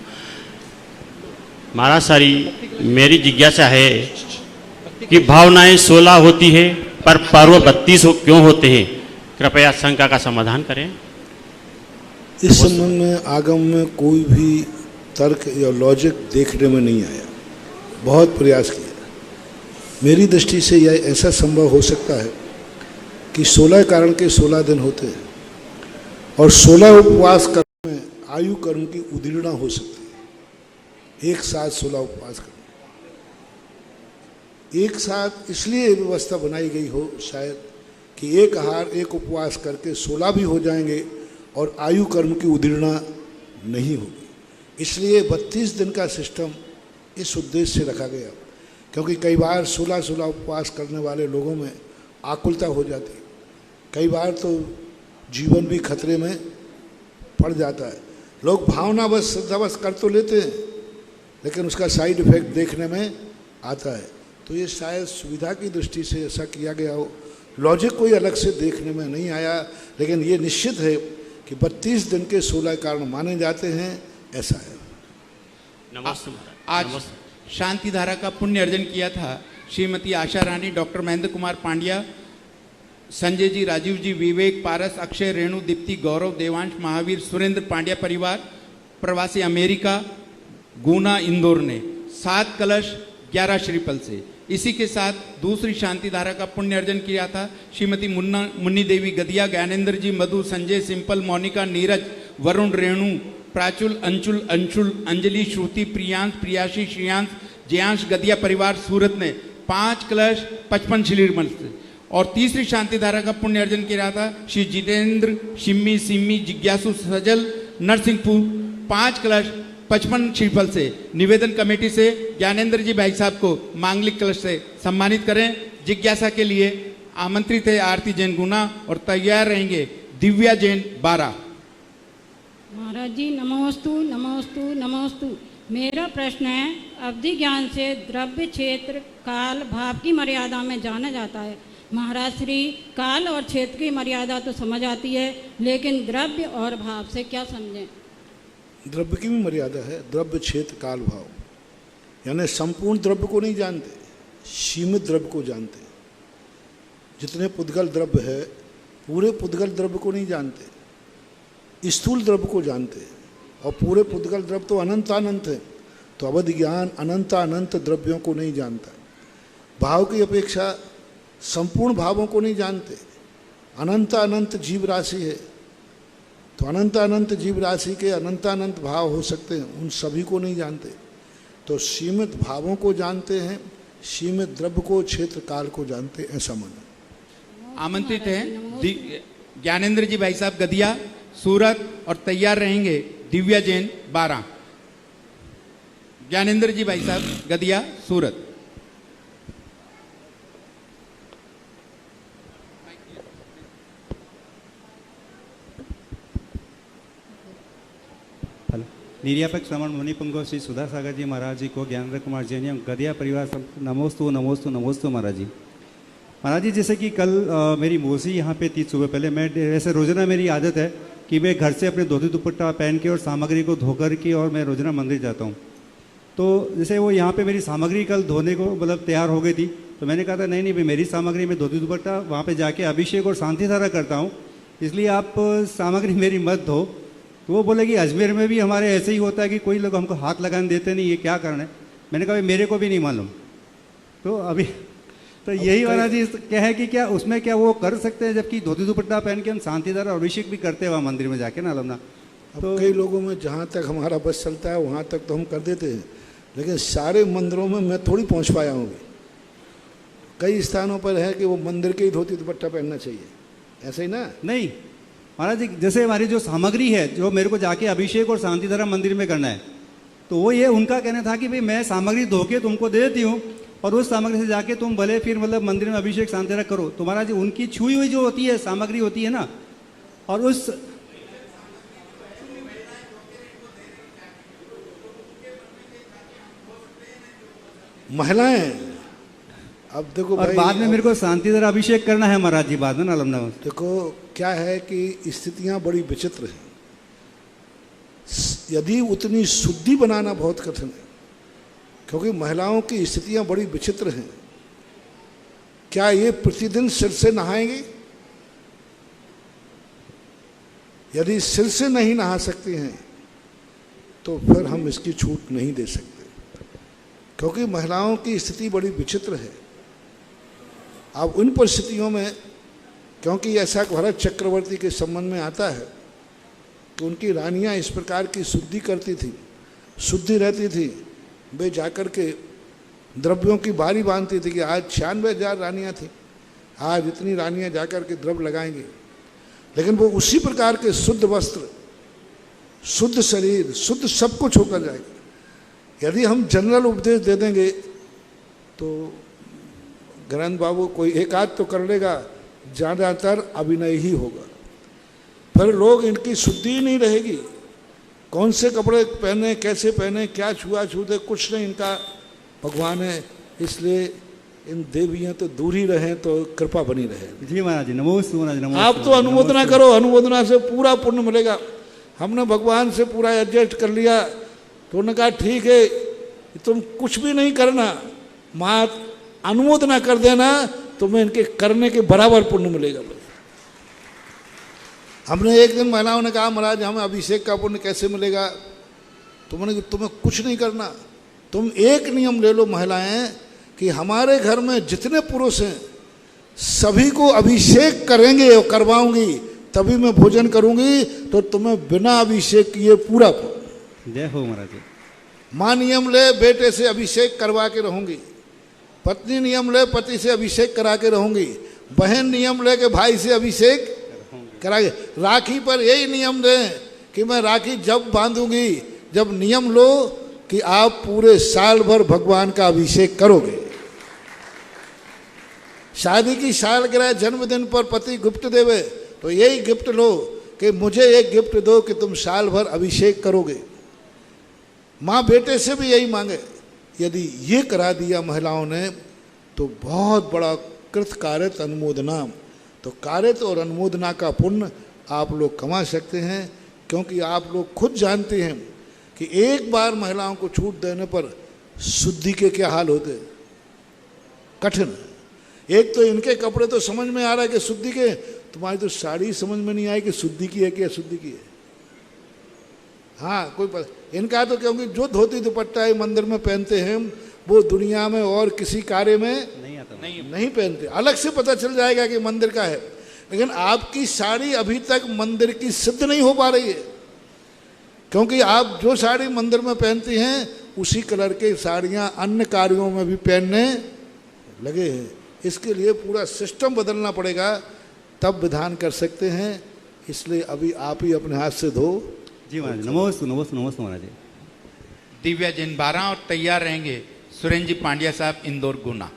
महाराज सारी मेरी जिज्ञासा है कि भावनाएं 16 होती है पर पर्व 32 क्यों होते हैं? कृपया शंका का समाधान करें। इस संबंध में आगम में कोई भी तर्क या लॉजिक देखने में नहीं आया। बहुत प्रयास किया। मेरी दृष्टि से यह ऐसा संभव हो सकता है कि 16 कारण के 16 दिन होते हैं और 16 उपवास करने में आयु कर्म की उदीर्णा हो सकती है। एक साथ 16 उपवास करना, एक साथ इसलिए व्यवस्था बनाई गई हो शायद कि एक आहार एक उपवास करके 16 भी हो जाएंगे और आयु कर्म की उदीर्णा नहीं होगी। इसलिए 32 दिन का सिस्टम इस उद्देश्य से रखा गया, क्योंकि कई बार 16 उपवास करने वाले लोगों में आकुलता हो जाती है। कई बार तो जीवन भी खतरे में पड़ जाता है। लोग भावना बस श्रद्धावश कर तो लेते हैं, लेकिन उसका साइड इफेक्ट देखने में आता है। तो ये शायद सुविधा की दृष्टि से ऐसा किया गया हो, लॉजिक कोई अलग से देखने में नहीं आया। लेकिन ये निश्चित है कि 32 दिन के 16 कारण माने जाते हैं, ऐसा है। नमस्ते। आज शांति धारा का पुण्य अर्जन किया था श्रीमती आशा रानी, डॉक्टर महेंद्र कुमार पांड्या, संजय जी, राजीव जी, विवेक, पारस, अक्षय, रेणु, दीप्ति, गौरव, देवांश, महावीर, सुरेंद्र पांड्या परिवार, प्रवासी अमेरिका, गुना, इंदौर ने 7 कलश 11 श्रीफल से। इसी के साथ दूसरी शांति धारा का पुण्य अर्जन किया था श्रीमती मुन्नी देवी गदिया, ज्ञानेंद्र जी, मधु, संजय, सिंपल, मोनिका, नीरज, वरुण, रेणु, प्राचुल, अंशुल, अंजलि, श्रुति, प्रियांश, प्रियाशी, श्रियांश, जयांश गदिया परिवार सूरत ने 5 कलश 55 श्रीफल से। और तीसरी शांति धारा का पुण्य अर्जन किया था श्री जितेंद्र, शिम्मी, सिम्मी, जिज्ञासु, सजल, नरसिंहपुर 5 कलश 55 श्रीफल से। निवेदन कमेटी से ज्ञानेंद्र जी भाई साहब को मांगलिक कलश से सम्मानित करें। जिज्ञासा के लिए आमंत्रित है आरती जैन गुना और तैयार रहेंगे दिव्या जैन 12। महाराज जी नमोस्तु नमोस्तु नमोस्तु। मेरा प्रश्न है, अवधि ज्ञान से द्रव्य क्षेत्र काल भाव की मर्यादा में जाना जाता है। महाराज श्री काल और क्षेत्र की मर्यादा तो समझ आती है, लेकिन द्रव्य और भाव से क्या समझें? द्रव्य की भी मर्यादा है, द्रव्य क्षेत्र काल भाव, यानी संपूर्ण द्रव्य को नहीं जानते, सीमित द्रव्य को जानते। जितने पुद्गल द्रव्य है पूरे पुद्गल द्रव्य को नहीं जानते, स्थूल द्रव्य को जानते, और पूरे पुद्गल द्रव्य तो अनंत अनंत है। तो अवधि ज्ञान अनंत अनंत द्रव्यों को नहीं जानता। भाव की अपेक्षा संपूर्ण भावों को नहीं जानते। अनंत अनंत जीव राशि है, तो अनंत अनंत जीव राशि के अनंत अनंत भाव हो सकते हैं, उन सभी को नहीं जानते। तो सीमित भावों को जानते हैं, सीमित द्रव्य को क्षेत्र काल को जानते, ऐसा माना। आमंत्रित है ज्ञानेंद्र जी भाई साहब गदिया सूरत और तैयार रहेंगे दिव्या जैन 12। ज्ञानेंद्र जी भाई साहब गदिया सूरत। निर्यापक श्रवण मुनिपुंगो श्री सुधा सागर जी महाराज जी को, ज्ञानेंद्र कुमार जैन एवं गदिया परिवार नमोस्तु नमोस्तु नमोस्तु महाराज जी। महाराज जी जैसे कि कल मेरी मौसी यहाँ पे थी सुबह पहले, मैं वैसे रोजाना मेरी आदत है कि मैं घर से अपने धोती दुपट्टा पहन के और सामग्री को धोकर के और मैं रोजाना मंदिर जाता हूँ। तो जैसे वो यहाँ पे मेरी सामग्री कल धोने को मतलब तैयार हो गई थी, तो मैंने कहा था नहीं नहीं भाई मेरी सामग्री में धोती दुपट्टा वहाँ पे जाके अभिषेक और शांति धारा करता हूँ, इसलिए आप सामग्री मेरी मत धो। तो वो बोले कि अजमेर में भी हमारे ऐसे ही होता है कि कोई लोग हमको हाथ लगाने देते नहीं, ये क्या कारण है? मैंने कहा मेरे को भी नहीं मालूम। तो अभी तो यही वाला जी क्या है कि क्या उसमें क्या वो कर सकते हैं, जबकि धोती दुपट्टा पहन के हम शांति धारा अभिषेक भी करते हैं वहाँ मंदिर में जाके ना अलमना। तो कई लोगों में जहाँ तक हमारा बस चलता है वहाँ तक तो हम कर देते हैं, लेकिन सारे मंदिरों में मैं थोड़ी पहुँच पाया हूँ। कई स्थानों पर है कि वो मंदिर के ही धोती दुपट्टा पहनना चाहिए, ऐसे ही ना? नहीं महाराज जी, जैसे हमारी जो सामग्री है जो मेरे को जाके अभिषेक और शांति धारा मंदिर में करना है, तो वो ये उनका कहना था कि भाई मैं सामग्री धो के तुमको दे देती हूँ और उस सामग्री से जाके तुम भले फिर मतलब मंदिर में अभिषेक शांति धारा करो। तो महाराज जी उनकी छुई हुई जो होती है सामग्री होती है ना, और उस महिलाएं अब देखो और बाद में मेरे को शांति धारा अभिषेक करना है महाराज जी बाद में ना अलमना। देखो क्या है कि स्थितियां बड़ी विचित्र हैं। यदि उतनी शुद्धि बनाना बहुत कठिन है, क्योंकि महिलाओं की स्थितियां बड़ी विचित्र हैं। क्या ये प्रतिदिन सिर से नहाएंगी? यदि सिर से नहीं नहा सकती हैं तो फिर हम इसकी छूट नहीं दे सकते, क्योंकि महिलाओं की स्थिति बड़ी विचित्र है। अब उन परिस्थितियों में, क्योंकि ऐसा भरत चक्रवर्ती के संबंध में आता है कि उनकी रानियां इस प्रकार की शुद्धि करती थी, शुद्धि रहती थी, वे जाकर के द्रव्यों की बारी बांधती थी कि आज 96,000 रानियां थी, आज इतनी रानियां जाकर के द्रव्य लगाएंगे। लेकिन वो उसी प्रकार के शुद्ध वस्त्र, शुद्ध शरीर, शुद्ध सब कुछ होकर जाएगा। यदि हम जनरल उपदेश दे देंगे तो ग्रंथ बाबू कोई एक आध तो कर लेगा, ज़्यादातर अभिनय ही होगा। फिर लोग इनकी शुद्धि ही नहीं रहेगी। कौन से कपड़े पहने, कैसे पहने, क्या छुआ छूते, कुछ नहीं इनका भगवान है। इसलिए इन देवियां तो दूर ही रहें तो कृपा बनी रहे। जी महाराज जी नमोस्तु महाराज नमोस्तु। आप तो अनुमोदना करो, अनुमोदना से पूरा पुण्य मिलेगा। हमने भगवान से पूरा एडजस्ट कर लिया तो उन्होंने कहा ठीक है तुम कुछ भी नहीं करना, मात अनुमोदना कर देना, तुम्हें इनके करने के बराबर पुण्य मिलेगा। हमने एक दिन महिलाओं ने कहा महाराज हमें अभिषेक का पुण्य कैसे मिलेगा? तुमने तुम्हें कुछ नहीं करना, तुम एक नियम ले लो महिलाएं कि हमारे घर में जितने पुरुष हैं सभी को अभिषेक करेंगे और करवाऊंगी, तभी मैं भोजन करूंगी, तो तुम्हें बिना अभिषेक किए पूरा। जय हो महाराज जी। माँ नियम ले बेटे से अभिषेक करवा के रहूंगी, पत्नी नियम ले पति से अभिषेक करा के रहूंगी, बहन नियम ले के भाई से अभिषेक करा के। राखी पर यही नियम दें कि मैं राखी जब बांधूंगी जब नियम लो कि आप पूरे साल भर भगवान का अभिषेक करोगे। शादी की सालगिरह जन्मदिन पर पति गिफ्ट देवे तो यही गिफ्ट लो कि मुझे एक गिफ्ट दो कि तुम साल भर अभिषेक करोगे। माँ बेटे से भी यही मांगे। यदि ये करा दिया महिलाओं ने तो बहुत बड़ा कृत कार्यत अनुमोदना, तो कार्यत और अनुमोदना का पुण्य आप लोग कमा सकते हैं, क्योंकि आप लोग खुद जानते हैं कि एक बार महिलाओं को छूट देने पर शुद्धि के क्या हाल होते, कठिन। एक तो इनके कपड़े तो समझ में आ रहा है कि शुद्धि के, तुम्हारी तो साड़ी समझ में नहीं आई कि शुद्धि की है कि अशुद्धि की है। हाँ कोई पता इनका तो, क्योंकि जो धोती दुपट्टा है मंदिर में पहनते हैं वो दुनिया में और किसी कार्य में नहीं पहनते। अलग से पता चल जाएगा कि मंदिर का है, लेकिन आपकी साड़ी अभी तक मंदिर की सिद्ध नहीं हो पा रही है, क्योंकि आप जो साड़ी मंदिर में पहनती हैं उसी कलर के साड़ियाँ अन्य कार्यों में भी पहनने लगे हैं। इसके लिए पूरा सिस्टम बदलना पड़ेगा, तब विधान कर सकते हैं। इसलिए अभी आप ही अपने हाथ से धो। जी महाराज, नमोस्तु नमोस्तु नमोस्तु महाराज। दिव्या जैन 12 और तैयार रहेंगे सुरेंद्र जी पांड्या साहब, इंदौर गुना।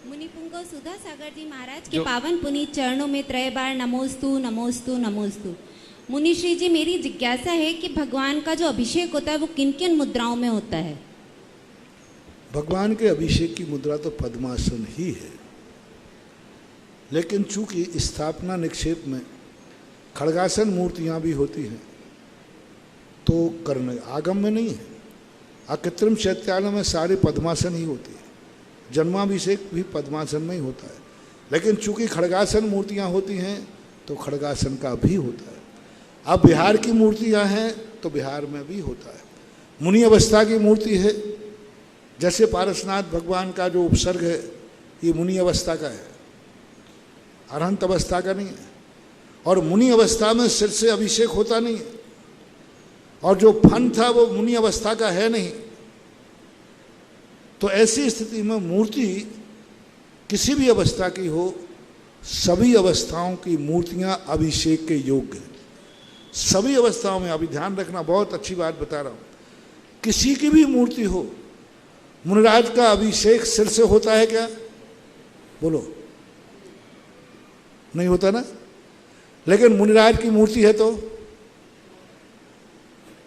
मुनिपुंगव सुधा सागर जी महाराज के पावन पुनीत चरणों में त्रय बार नमोस्तु नमोस्तु नमोस्तु। मुनिश्री जी, मेरी जिज्ञासा है कि भगवान का जो अभिषेक होता है वो किन किन मुद्राओं में होता है? भगवान के अभिषेक की मुद्रा तो पद्मासन ही है, लेकिन चूंकि स्थापना निक्षेप में खड़गासन मूर्तियां भी होती हैं तो कर्ण आगम में नहीं है। अकृत्रिम चैत्यालय में सारे पद्मासन ही होती है, जन्माभिषेक भी पद्मासन में ही होता है, लेकिन चूंकि खड़गासन मूर्तियां होती हैं तो खड़गासन का भी होता है। अब बिहार की मूर्तियां हैं तो बिहार में भी होता है। मुनि अवस्था की मूर्ति है, जैसे पारसनाथ भगवान का जो उपसर्ग है ये मुनि अवस्था का है, अरहंत अवस्था का नहीं है। और मुनि अवस्था में सिर से अभिषेक होता नहीं है, और जो फन था वो मुनि अवस्था का है नहीं। तो ऐसी स्थिति में मूर्ति किसी भी अवस्था की हो, सभी अवस्थाओं की मूर्तियां अभिषेक के योग्य हैं, सभी अवस्थाओं में। अभी ध्यान रखना, बहुत अच्छी बात बता रहा हूं। किसी की भी मूर्ति हो, मुनिराज का अभिषेक सिर से होता है क्या? बोलो, नहीं होता ना। लेकिन मुनिराज की मूर्ति है तो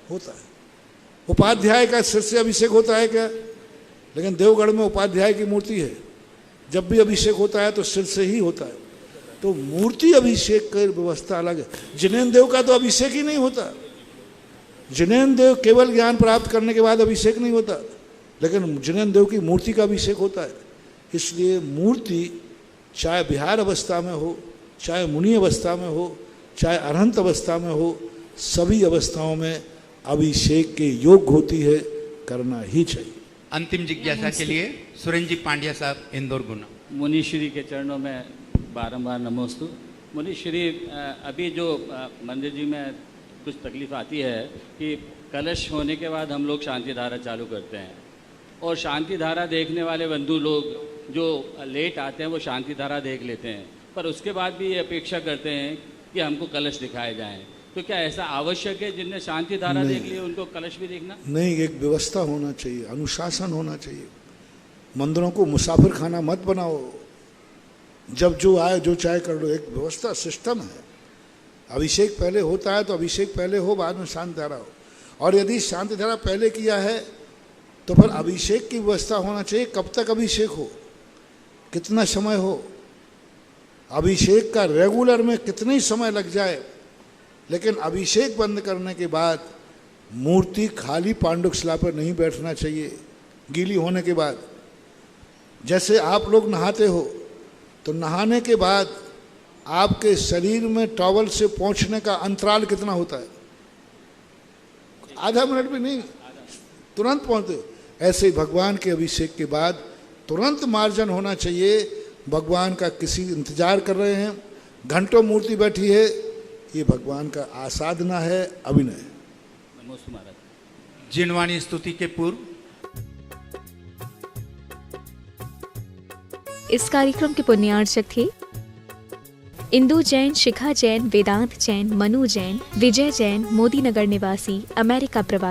होता है। उपाध्याय का सिर से अभिषेक होता है क्या? लेकिन देवगढ़ में उपाध्याय की मूर्ति है, जब भी अभिषेक होता है तो सिर से ही होता है। तो मूर्ति अभिषेक की व्यवस्था अलग है। जिनेन्द्र देव का तो अभिषेक ही नहीं होता। जिनेन्द्र देव केवल ज्ञान प्राप्त करने के बाद अभिषेक नहीं होता, लेकिन जिनेन्द्र देव की मूर्ति का अभिषेक होता है। इसलिए मूर्ति चाहे बिहार अवस्था में हो, चाहे मुनि अवस्था में हो, चाहे अरहंत अवस्था में हो, सभी अवस्थाओं में अभिषेक के योग्य होती है, करना ही चाहिए। अंतिम जिज्ञासा के लिए सुरेंद्र जी पांड्या साहब, इंदौर गुना। मुनिश्री के चरणों में बारंबार नमोस्तु। मुनिश्री, अभी जो मंदिर जी में कुछ तकलीफ आती है कि कलश होने के बाद हम लोग शांति धारा चालू करते हैं, और शांति धारा देखने वाले बंधु लोग जो लेट आते हैं वो शांति धारा देख लेते हैं, पर उसके बाद भी ये अपेक्षा करते हैं कि हमको कलश दिखाए जाएं। तो क्या ऐसा आवश्यक है जिनने शांति धारा देख ली उनको कलश भी देखना? नहीं, एक व्यवस्था होना चाहिए, अनुशासन होना चाहिए। मंदिरों को मुसाफिर खाना मत बनाओ, जब जो आए जो चाहे कर लो। एक व्यवस्था, सिस्टम है। अभिषेक पहले होता है तो अभिषेक पहले हो, बाद में शांति धारा हो। और यदि शांति धारा पहले किया है तो फिर अभिषेक की व्यवस्था होना चाहिए। कब तक अभिषेक हो, कितना समय हो, अभिषेक का रेगुलर में कितनी समय लग जाए, लेकिन अभिषेक बंद करने के बाद मूर्ति खाली पांडुक शिला पर नहीं बैठना चाहिए गीली होने के बाद। जैसे आप लोग नहाते हो तो नहाने के बाद आपके शरीर में टॉवल से पोंछने का अंतराल कितना होता है? आधा मिनट भी नहीं, तुरंत पहुँचते। ऐसे भगवान के अभिषेक के बाद तुरंत मार्जन होना चाहिए। भगवान का किसी इंतजार कर रहे हैं, घंटों मूर्ति बैठी है, ये भगवान का आसाधना है, अभिनय। नमोस्तु महाराज। जिनवाणी स्तुति के पूर्व इस कार्यक्रम के पुण्यार्चक थे इंदु जैन, शिखा जैन, वेदांत जैन, मनु जैन, विजय जैन, मोदी नगर निवासी, अमेरिका प्रवासी।